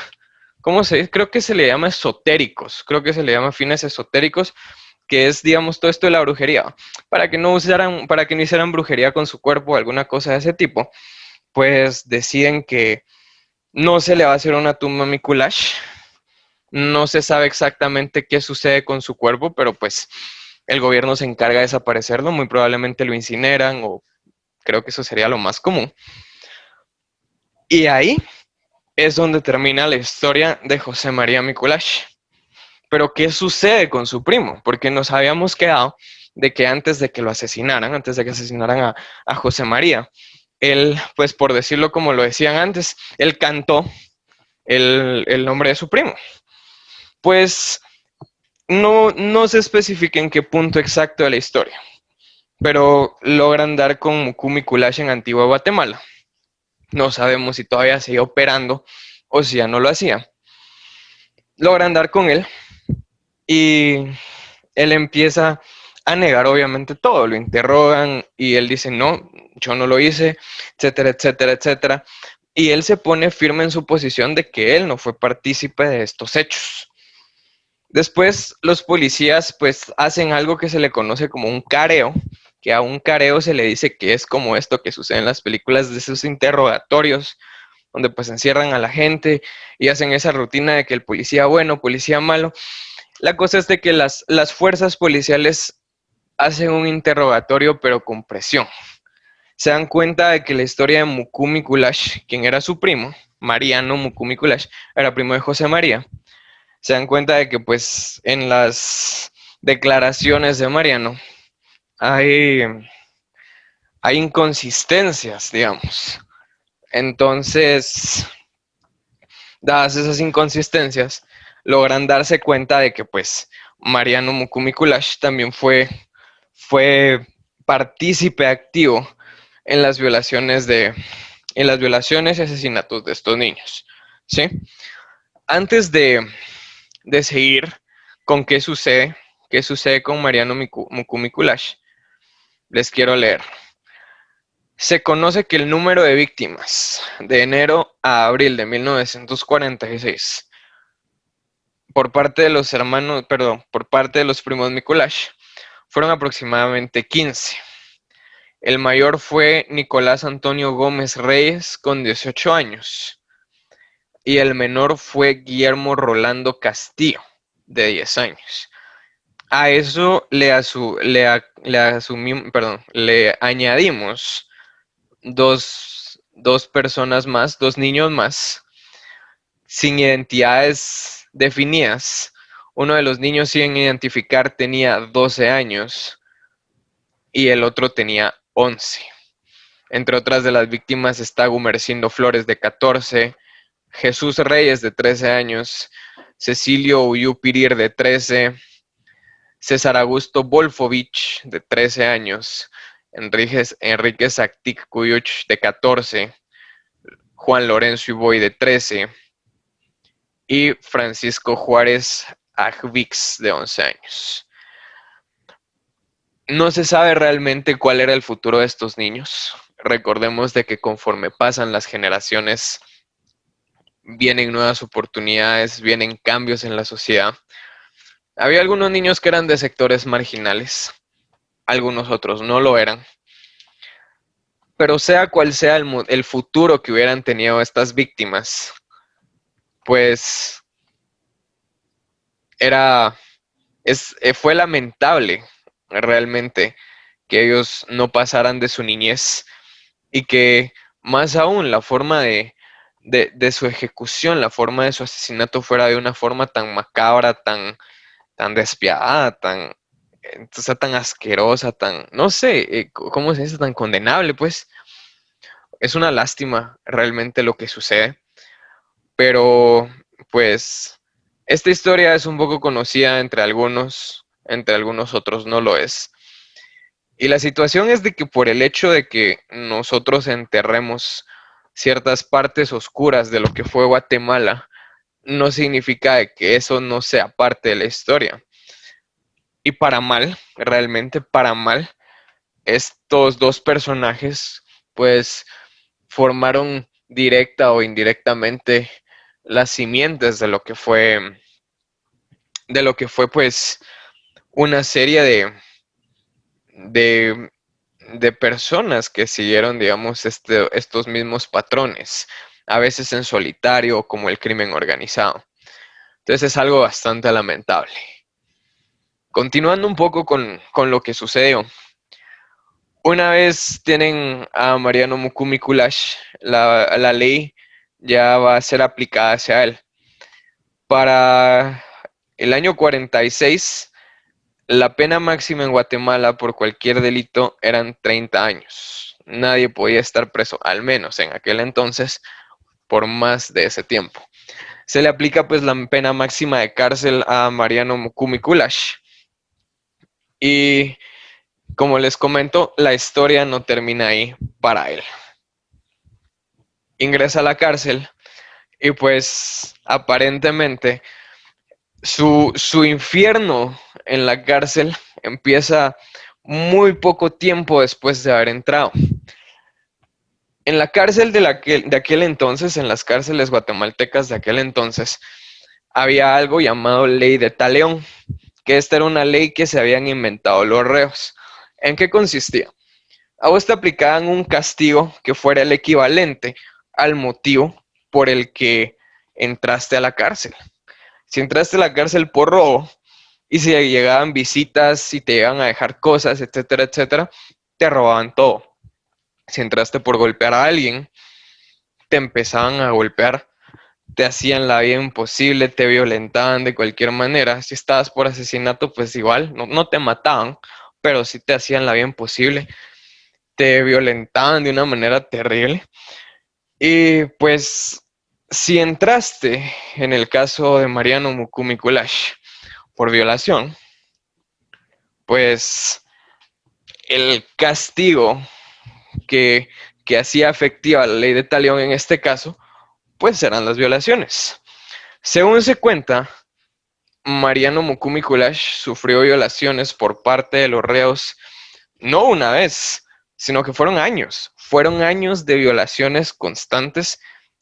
¿cómo se dice? Creo que se le llama esotéricos, creo que se le llama fines esotéricos, que es, digamos, todo esto de la brujería, para que no hicieran brujería con su cuerpo o alguna cosa de ese tipo, pues deciden que no se le va a hacer una tumba a Mikulash. No se sabe exactamente qué sucede con su cuerpo, pero pues el gobierno se encarga de desaparecerlo, muy probablemente lo incineran o creo que eso sería lo más común. Y ahí es donde termina la historia de José María Mikulash. Pero ¿qué sucede con su primo? Porque nos habíamos quedado de que antes de que lo asesinaran, antes de que asesinaran a José María, él, pues por decirlo como lo decían antes, él cantó el nombre de su primo. Pues no se especifica en qué punto exacto de la historia, pero logran dar con Mukumi Kulash en Antigua Guatemala. No sabemos si todavía sigue operando o si ya no lo hacía. Logran dar con él y él empieza a negar obviamente todo, lo interrogan y él dice, no, yo no lo hice, etcétera, etcétera, etcétera. Y él se pone firme en su posición de que él no fue partícipe de estos hechos. Después los policías pues hacen algo que se le conoce como un careo, que a un careo se le dice que es como esto que sucede en las películas de esos interrogatorios, donde pues encierran a la gente y hacen esa rutina de que el policía bueno, policía malo. La cosa es de que las fuerzas policiales hacen un interrogatorio pero con presión. Se dan cuenta de que la historia de Mukumi Kulash, quien era su primo, Mariano Mukumi Kulash, era primo de José María. Se dan cuenta de que pues en las declaraciones de Mariano hay, hay inconsistencias, digamos. Entonces, dadas esas inconsistencias, logran darse cuenta de que pues Mariano Mukumi Kulash también fue partícipe activo en las violaciones y asesinatos de estos niños, ¿sí? Antes de seguir con qué sucede con Mariano Mukumi Kulash, les quiero leer. Se conoce que el número de víctimas de enero a abril de 1946 por parte de los hermanos, perdón, por parte de los primos Mikulash fueron aproximadamente 15. El mayor fue Nicolás Antonio Gómez Reyes con 18 años y el menor fue Guillermo Rolando Castillo de 10 años. A eso le añadimos dos personas más, dos niños más, sin identidades definidas. Uno de los niños sin identificar tenía 12 años y el otro tenía 11. Entre otras de las víctimas está Gumercindo Flores de 14, Jesús Reyes de 13 años, Cecilio Uyupirir de 13, César Augusto Volfovich de 13 años, Enrique Sactic Cuyuch de 14, Juan Lorenzo Iboy de 13 y Francisco Juárez Ajvix de 11 años. No se sabe realmente cuál era el futuro de estos niños. Recordemos de que conforme pasan las generaciones, vienen nuevas oportunidades, vienen cambios en la sociedad. Había algunos niños que eran de sectores marginales, algunos otros no lo eran. Pero sea cual sea el futuro que hubieran tenido estas víctimas, pues fue lamentable realmente que ellos no pasaran de su niñez y que más aún la forma de su ejecución, la forma de su asesinato fuera de una forma tan macabra, tan despiadada, tan asquerosa, no sé, ¿cómo se dice? Tan condenable, pues. Es una lástima realmente lo que sucede, pero pues esta historia es un poco conocida entre algunos otros no lo es. Y la situación es de que por el hecho de que nosotros enterremos ciertas partes oscuras de lo que fue Guatemala, no significa de que eso no sea parte de la historia. Y para mal, realmente para mal, estos dos personajes pues formaron directa o indirectamente las simientes de lo que fue pues una serie de, de personas que siguieron, digamos, estos mismos patrones, a veces en solitario como el crimen organizado. Entonces es algo bastante lamentable. Continuando un poco con lo que sucedió. Una vez tienen a Mariano Mukumi Kulash, la ley ya va a ser aplicada hacia él. Para el año 46, la pena máxima en Guatemala por cualquier delito eran 30 años. Nadie podía estar preso, al menos en aquel entonces, por más de ese tiempo. Se le aplica pues la pena máxima de cárcel a Mariano Mukumi Kulash. Y como les comento, la historia no termina ahí para él. Ingresa a la cárcel y pues aparentemente su infierno en la cárcel empieza muy poco tiempo después de haber entrado. En la cárcel de aquel entonces, en las cárceles guatemaltecas de aquel entonces, había algo llamado Ley de Talión, que esta era una ley que se habían inventado los reos. ¿En qué consistía? A vos te aplicaban un castigo que fuera el equivalente al motivo por el que entraste a la cárcel. Si entraste a la cárcel por robo y si llegaban visitas y te iban a dejar cosas, etcétera, etcétera, te robaban todo. Si entraste por golpear a alguien, te empezaban a golpear, te hacían la vida imposible, te violentaban de cualquier manera. Si estabas por asesinato, pues igual, no te mataban, pero sí te hacían la vida imposible, te violentaban de una manera terrible. Y pues, si entraste en el caso de Mariano Mukumi Kulash por violación, pues el castigo que, que hacía efectiva la ley de Talión en este caso, pues eran las violaciones. Según se cuenta, Mariano Mukumi Kulash sufrió violaciones por parte de los reos no una vez, sino que fueron años. Fueron años de violaciones constantes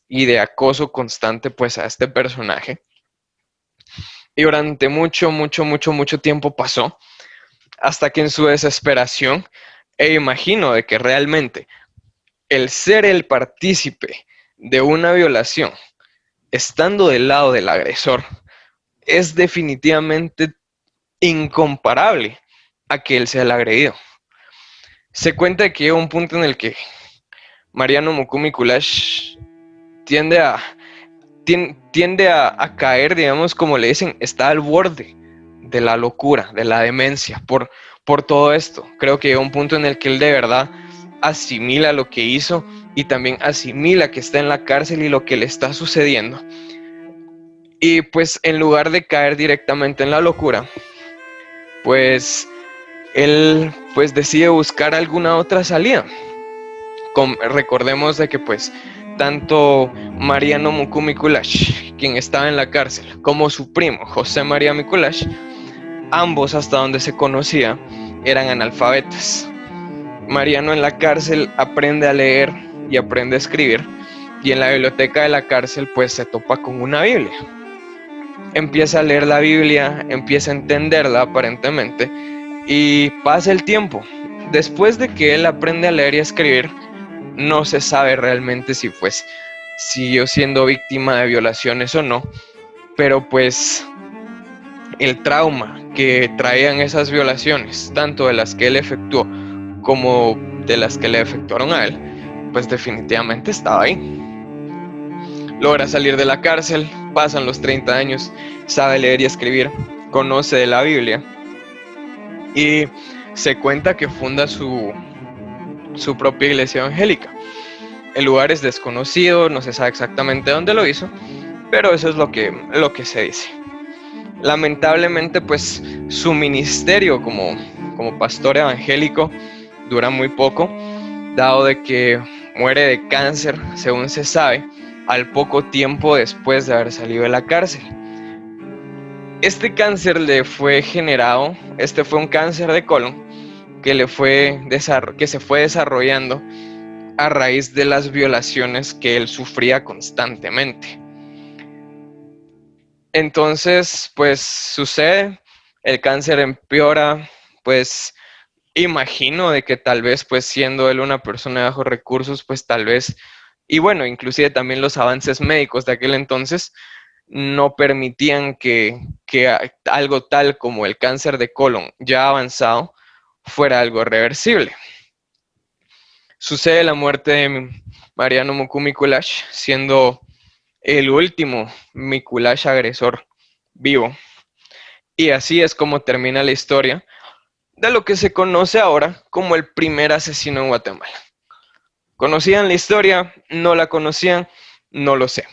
y de acoso constante pues a este personaje. Y durante mucho tiempo pasó hasta que en su desesperación, e imagino de que realmente el ser el partícipe de una violación, estando del lado del agresor, es definitivamente incomparable a que él sea el agredido. Se cuenta que llega un punto en el que Mariano Mukumi Kulash tiende a, tiende a caer, digamos, como le dicen, está al borde de la locura, de la demencia, por todo esto. Creo que llega un punto en el que él de verdad asimila lo que hizo y también asimila que está en la cárcel y lo que le está sucediendo. Y pues en lugar de caer directamente en la locura, pues él pues decide buscar alguna otra salida. Recordemos de que pues tanto Mariano Mukumi Kulash, quien estaba en la cárcel, como su primo José María Mikulash, ambos hasta donde se conocía eran analfabetas. Mariano en la cárcel aprende a leer y aprende a escribir, y en la biblioteca de la cárcel pues se topa con una Biblia. Empieza a leer la Biblia, empieza a entenderla aparentemente, y pasa el tiempo. Después de que él aprende a leer y a escribir, no se sabe realmente si pues siguió siendo víctima de violaciones o no, pero pues el trauma que traían esas violaciones, tanto de las que él efectuó como de las que le efectuaron a él, pues definitivamente estaba ahí. Logra salir de la cárcel, pasan los 30 años, sabe leer y escribir, conoce de la Biblia y se cuenta que funda su propia iglesia evangélica. El lugar es desconocido, no se sabe exactamente dónde lo hizo, pero eso es lo que se dice. Lamentablemente, pues su ministerio como pastor evangélico dura muy poco, dado de que muere de cáncer, según se sabe, al poco tiempo después de haber salido de la cárcel. Este cáncer fue un cáncer de colon que se fue desarrollando a raíz de las violaciones que él sufría constantemente. Entonces, pues sucede, el cáncer empeora, pues imagino de que tal vez, pues siendo él una persona de bajos recursos, pues tal vez, y bueno, inclusive también los avances médicos de aquel entonces no permitían que algo tal como el cáncer de colon ya avanzado fuera algo reversible. Sucede la muerte de Mariano Mukumi Kulash, siendo el último Mikulash agresor vivo. Y así es como termina la historia de lo que se conoce ahora como el primer asesino en Guatemala. ¿Conocían la historia? ¿No la conocían? No lo sé.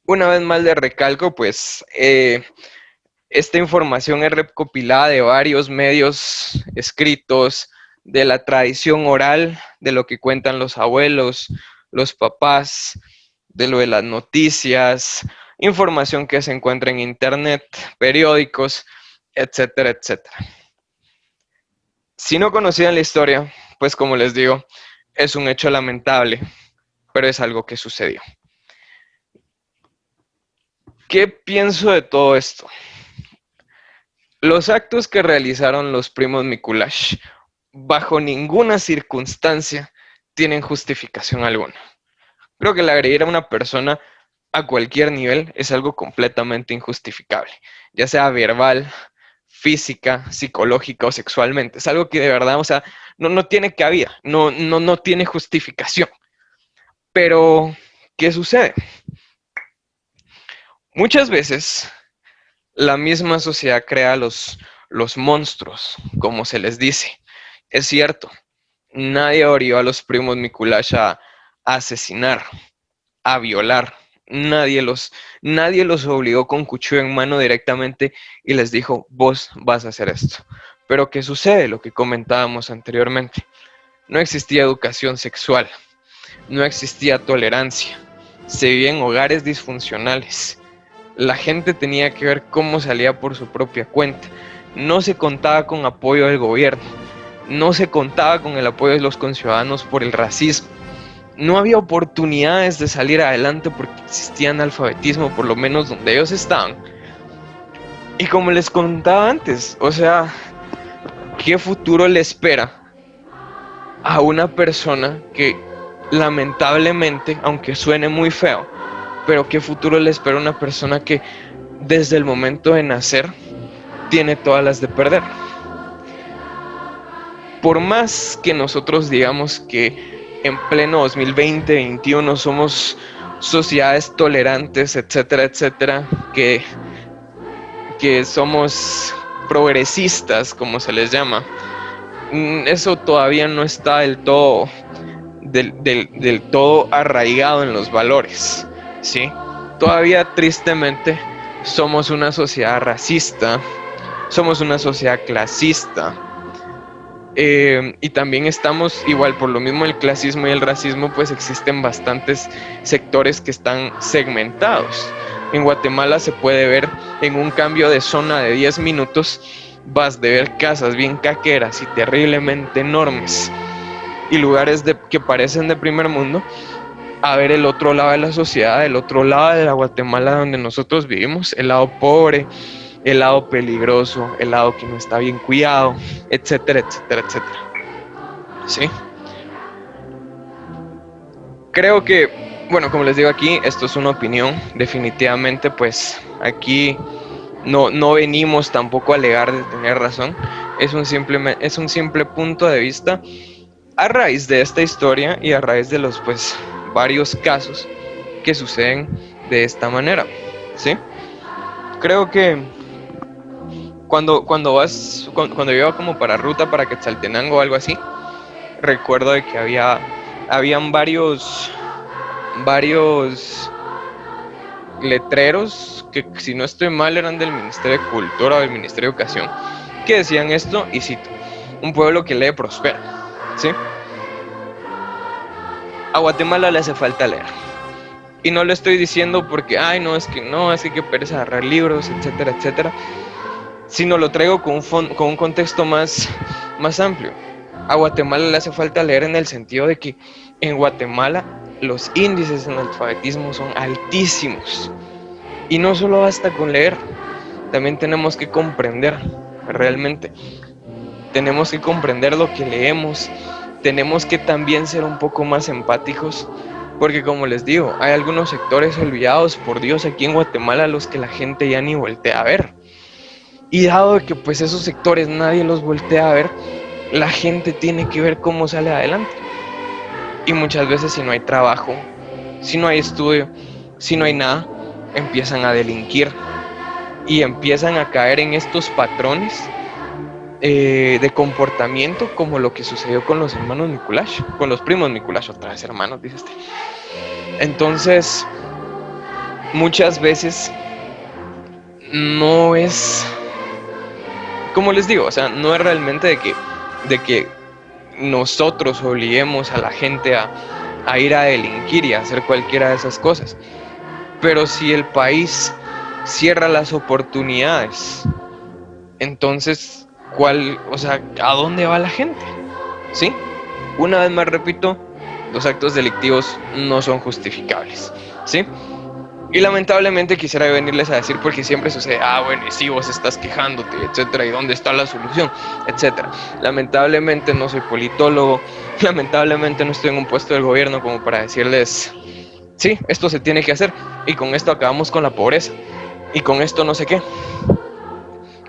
Una vez más le recalco, pues esta información es recopilada de varios medios escritos, de la tradición oral, de lo que cuentan los abuelos, los papás, de lo de las noticias, información que se encuentra en internet, periódicos, etcétera, etcétera. Si no conocían la historia, pues como les digo, es un hecho lamentable, pero es algo que sucedió. ¿Qué pienso de todo esto? Los actos que realizaron los primos Mikulash bajo ninguna circunstancia tienen justificación alguna. Creo que el agredir a una persona a cualquier nivel es algo completamente injustificable, ya sea verbal, física, psicológica o sexualmente. Es algo que de verdad, o sea, no tiene cabida, no tiene justificación. Pero, ¿qué sucede? Muchas veces la misma sociedad crea los monstruos, como se les dice. Es cierto, nadie orilló a los primos Mikulash a asesinar, a violar. Nadie los obligó con cuchillo en mano directamente y les dijo, vos vas a hacer esto. Pero ¿qué sucede? Lo que comentábamos anteriormente. No existía educación sexual, no existía tolerancia, se vivía en hogares disfuncionales. La gente tenía que ver cómo salía por su propia cuenta. No se contaba con apoyo del gobierno, no se contaba con el apoyo de los conciudadanos por el racismo. No había oportunidades de salir adelante porque existía analfabetismo, por lo menos donde ellos estaban. Y como les contaba antes, o sea, ¿qué futuro le espera a una persona que lamentablemente, aunque suene muy feo, pero qué futuro le espera a una persona que desde el momento de nacer tiene todas las de perder? Por más que nosotros digamos que en pleno 2020-21 somos sociedades tolerantes, etcétera, etcétera, que somos progresistas, como se les llama, eso todavía no está del todo arraigado en los valores, ¿sí? Todavía tristemente somos una sociedad racista, somos una sociedad clasista, y también estamos igual por lo mismo el clasismo y el racismo, pues existen bastantes sectores que están segmentados. En Guatemala se puede ver en un cambio de zona de 10 minutos, vas de ver casas bien caqueras y terriblemente enormes y lugares que parecen de primer mundo, a ver el otro lado de la sociedad, el otro lado de la Guatemala donde nosotros vivimos, el lado pobre, el lado peligroso, el lado que no está bien cuidado, etcétera, etcétera, etcétera. ¿Sí? Creo que, bueno, como les digo aquí, esto es una opinión, definitivamente, pues aquí no venimos tampoco a alegar de tener razón, es un simple punto de vista a raíz de esta historia y a raíz de los, pues, varios casos que suceden de esta manera, ¿sí? Creo que cuando yo iba como para ruta para Quetzaltenango o algo así, recuerdo de que habían varios letreros que, si no estoy mal, eran del Ministerio de Cultura o del Ministerio de Educación, que decían esto, y cito, un pueblo que lee prospera, ¿sí? A Guatemala le hace falta leer. Y no lo estoy diciendo porque, ay, no, es que qué pereza agarrar libros, etcétera, etcétera, sino lo traigo con un contexto más amplio. A Guatemala le hace falta leer en el sentido de que en Guatemala los índices en alfabetismo son altísimos. Y no solo basta con leer, también tenemos que comprender realmente. Tenemos que comprender lo que leemos, tenemos que también ser un poco más empáticos, porque como les digo, hay algunos sectores olvidados por Dios aquí en Guatemala a los que la gente ya ni voltea a ver. Y dado que pues esos sectores nadie los voltea a ver, la gente tiene que ver cómo sale adelante. Y muchas veces si no hay trabajo, si no hay estudio, si no hay nada, empiezan a delinquir y empiezan a caer en estos patrones de comportamiento, como lo que sucedió con los hermanos Mikulash, con los primos Mikulash, otra vez hermanos, dice este. Entonces, muchas veces no es, como les digo, o sea, no es realmente de que nosotros obliguemos a la gente a ir a delinquir y a hacer cualquiera de esas cosas. Pero si el país cierra las oportunidades, entonces o sea, ¿a dónde va la gente? ¿Sí? Una vez más repito, los actos delictivos no son justificables, ¿sí? Y lamentablemente quisiera venirles a decir, porque siempre sucede, bueno, y si vos estás quejándote, etcétera, y dónde está la solución, etcétera. Lamentablemente no soy politólogo, lamentablemente no estoy en un puesto del gobierno como para decirles, sí, esto se tiene que hacer, y con esto acabamos con la pobreza, y con esto no sé qué.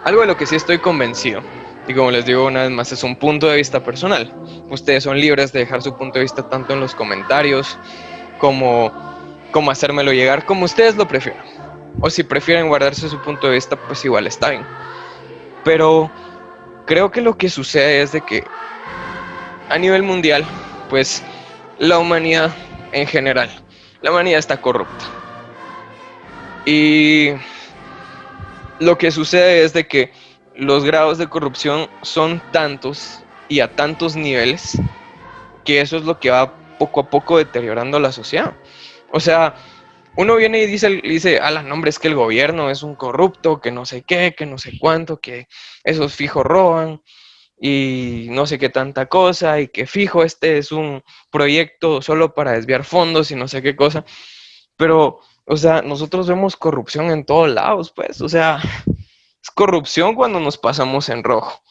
Algo de lo que sí estoy convencido, y como les digo una vez más, es un punto de vista personal. Ustedes son libres de dejar su punto de vista tanto en los comentarios como, como hacérmelo llegar, como ustedes lo prefieran. O si prefieren guardarse su punto de vista, pues igual está bien. Pero creo que lo que sucede es de que a nivel mundial, pues la humanidad en general, la humanidad está corrupta. Y lo que sucede es de que los grados de corrupción son tantos y a tantos niveles que eso es lo que va poco a poco deteriorando la sociedad. O sea, uno viene y dice, ala, no, hombre, es que el gobierno es un corrupto, que no sé qué, que no sé cuánto, que esos fijos roban y no sé qué tanta cosa, y que fijo, este es un proyecto solo para desviar fondos y no sé qué cosa. Pero, o sea, nosotros vemos corrupción en todos lados, pues, o sea, es corrupción cuando nos pasamos en rojo.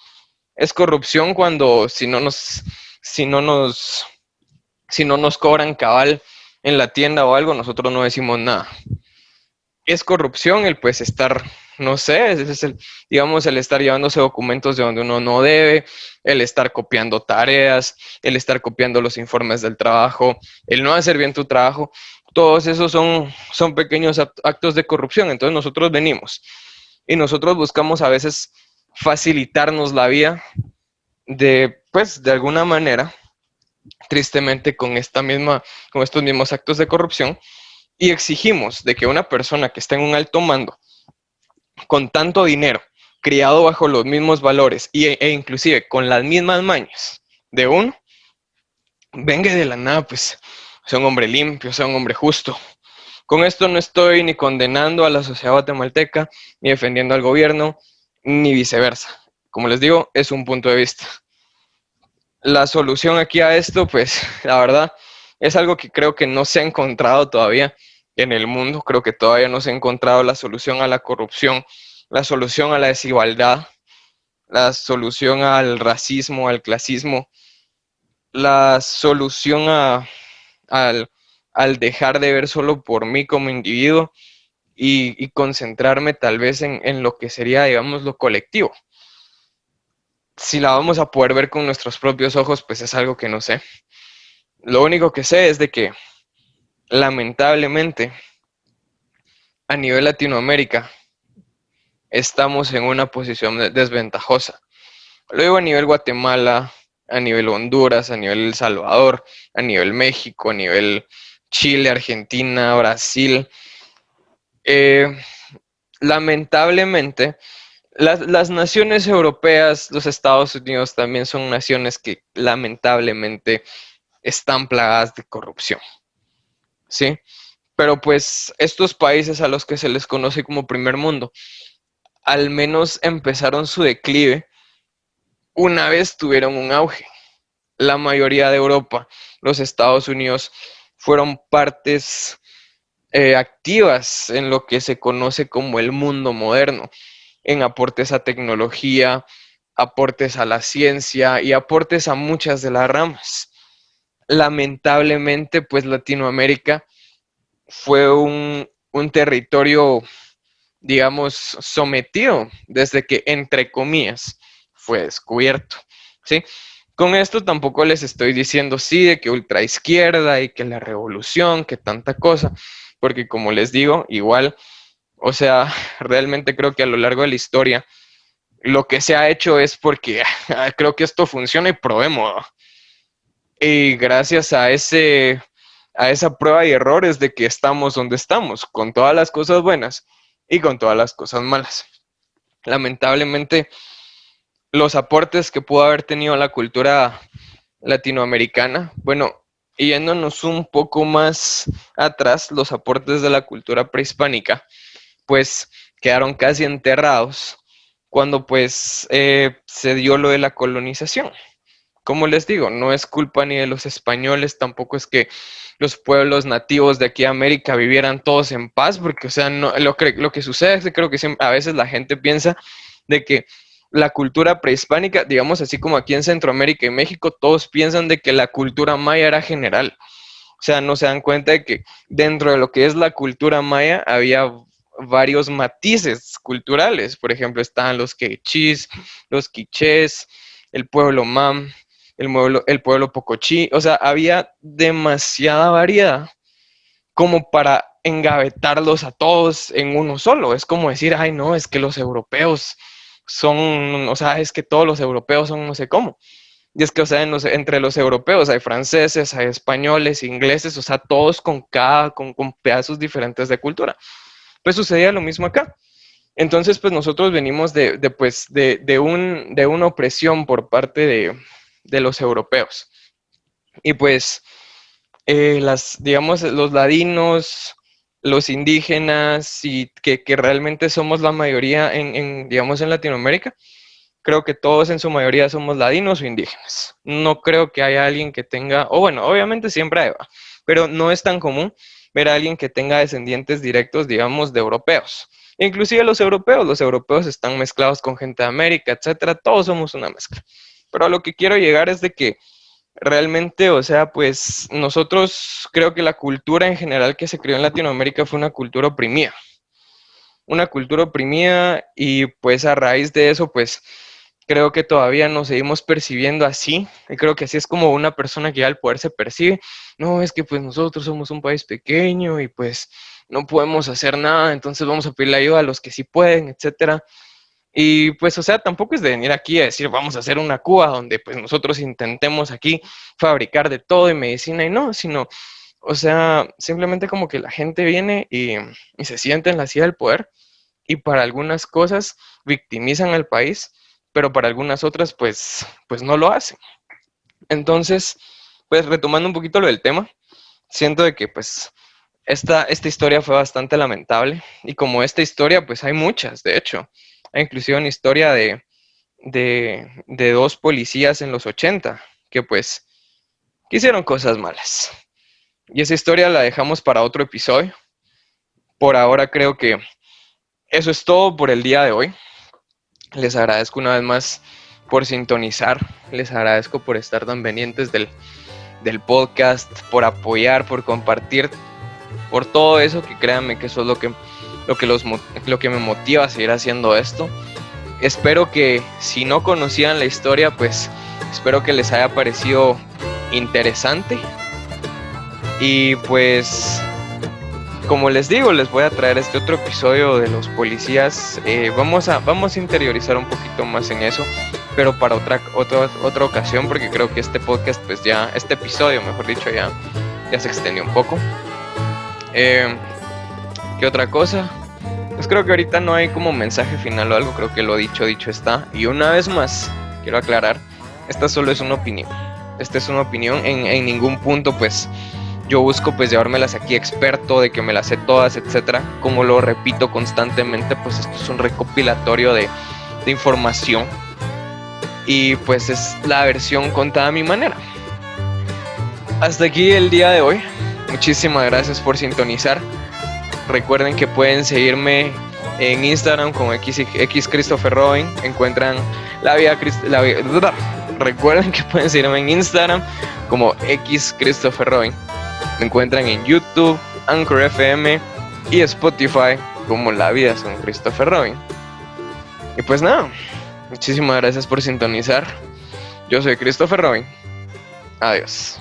Es corrupción cuando si no nos, si no nos cobran cabal en la tienda o algo, nosotros no decimos nada. Es corrupción el pues estar, no sé, es el, digamos, el estar llevándose documentos de donde uno no debe, el estar copiando tareas, el estar copiando los informes del trabajo, el no hacer bien tu trabajo. Todos esos son pequeños actos de corrupción. Entonces nosotros venimos y nosotros buscamos a veces facilitarnos la vida pues, de alguna manera, tristemente con estos mismos actos de corrupción, y exigimos de que una persona que está en un alto mando, con tanto dinero, criado bajo los mismos valores e inclusive con las mismas mañas de uno, venga de la nada, pues, sea un hombre limpio, sea un hombre justo. Con esto no estoy ni condenando a la sociedad guatemalteca, ni defendiendo al gobierno, ni viceversa. Como les digo, es un punto de vista. La solución aquí a esto, pues la verdad, es algo que creo que no se ha encontrado todavía en el mundo. Creo que todavía no se ha encontrado la solución a la corrupción, la solución a la desigualdad, la solución al racismo, al clasismo, la solución al, al dejar de ver solo por mí como individuo y concentrarme tal vez en lo que sería, digamos, lo colectivo. Si la vamos a poder ver con nuestros propios ojos, pues es algo que no sé. Lo único que sé es de que lamentablemente a nivel Latinoamérica estamos en una posición desventajosa. Lo digo a nivel Guatemala, a nivel Honduras, a nivel El Salvador, a nivel México, a nivel Chile, Argentina, Brasil. Eh, Lamentablemente, las naciones europeas, los Estados Unidos también son naciones que lamentablemente están plagadas de corrupción, ¿sí? Pero pues estos países a los que se les conoce como primer mundo, al menos empezaron su declive una vez tuvieron un auge. La mayoría de Europa, los Estados Unidos, fueron partes activas en lo que se conoce como el mundo moderno, en aportes a tecnología, aportes a la ciencia y aportes a muchas de las ramas. Lamentablemente, pues Latinoamérica fue un territorio, digamos, sometido desde que, entre comillas, fue descubierto, ¿sí? Con esto tampoco les estoy diciendo sí de que ultraizquierda y que la revolución, que tanta cosa, porque como les digo, igual, o sea, realmente creo que a lo largo de la historia lo que se ha hecho es porque creo que esto funciona y probémoslo. Y gracias a esa prueba y errores de que estamos donde estamos, con todas las cosas buenas y con todas las cosas malas. Lamentablemente, los aportes que pudo haber tenido la cultura latinoamericana, bueno, yéndonos un poco más atrás, los aportes de la cultura prehispánica, pues quedaron casi enterrados cuando pues se dio lo de la colonización. Como les digo, no es culpa ni de los españoles, tampoco es que los pueblos nativos de aquí a América vivieran todos en paz, porque, o sea, no, lo que sucede es que creo que a veces la gente piensa de que la cultura prehispánica, digamos así como aquí en Centroamérica y México, todos piensan de que la cultura maya era general. O sea, no se dan cuenta de que dentro de lo que es la cultura maya había varios matices culturales. Por ejemplo, estaban los quechís, los quichés, el pueblo mam, el pueblo pocochí. O sea, había demasiada variedad como para engavetarlos a todos en uno solo. Es como decir, ay, no, es que los europeos son, o sea, es que todos los europeos son no sé cómo. Y es que, o sea, entre los europeos hay franceses, hay españoles, ingleses, o sea, todos con pedazos diferentes de cultura. Pues sucedía lo mismo acá. Entonces, pues nosotros venimos de una opresión por parte de los europeos. Y pues, digamos, los ladinos, los indígenas, y que realmente somos la mayoría digamos, en Latinoamérica, creo que todos en su mayoría somos ladinos o indígenas. No creo que haya alguien que tenga, o bueno, obviamente siempre hay, pero no es tan común ver a alguien que tenga descendientes directos, digamos, de europeos. Inclusive los europeos están mezclados con gente de América, etcétera, todos somos una mezcla. Pero a lo que quiero llegar es de que realmente, o sea, pues nosotros creo que la cultura en general que se creó en Latinoamérica fue una cultura oprimida y pues a raíz de eso, pues creo que todavía nos seguimos percibiendo así, y creo que así es como una persona que ya al poder se percibe. No, es que pues nosotros somos un país pequeño y pues no podemos hacer nada, entonces vamos a pedirle ayuda a los que sí pueden, etcétera. Y pues, o sea, tampoco es de venir aquí a decir vamos a hacer una Cuba donde pues nosotros intentemos aquí fabricar de todo y medicina y no, sino, o sea, simplemente como que la gente viene y se siente en la silla del poder y para algunas cosas victimizan al país, pero para algunas otras pues no lo hacen. Entonces, pues retomando un poquito lo del tema, siento de que pues esta historia fue bastante lamentable y como esta historia pues hay muchas, de hecho. Hay inclusive una historia de dos policías en los 80 que pues que hicieron cosas malas. Y esa historia la dejamos para otro episodio. Por ahora creo que eso es todo por el día de hoy. Les agradezco una vez más por sintonizar, les agradezco por estar tan pendientes del podcast, por apoyar, por compartir, por todo eso, que créanme que eso es lo que me motiva a seguir haciendo esto. Espero que si no conocían la historia, pues espero que les haya parecido interesante. Y pues, como les digo, les voy a traer este otro episodio de los policías. Vamos a interiorizar un poquito más en eso, pero para otra ocasión, porque creo que este podcast, pues ya, este episodio, mejor dicho, ya se extendió un poco. ¿Qué otra cosa? Pues creo que ahorita no hay como mensaje final o algo, creo que lo dicho está. Y una vez más, quiero aclarar, esta solo es una opinión. Esta es una opinión, en ningún punto pues yo busco pues llevármelas aquí experto, de que me las sé todas, etcétera. Como lo repito constantemente, pues esto es un recopilatorio de información. Y pues es la versión contada a mi manera. Hasta aquí el día de hoy. Muchísimas gracias por sintonizar. Recuerden que pueden seguirme en Instagram como X Christopher Robin. Encuentran Recuerden que pueden seguirme en Instagram como X Christopher Robin. Me encuentran en YouTube, Anchor FM y Spotify como La Vida Son Christopher Robin. Y pues nada, muchísimas gracias por sintonizar. Yo soy Christopher Robin. Adiós.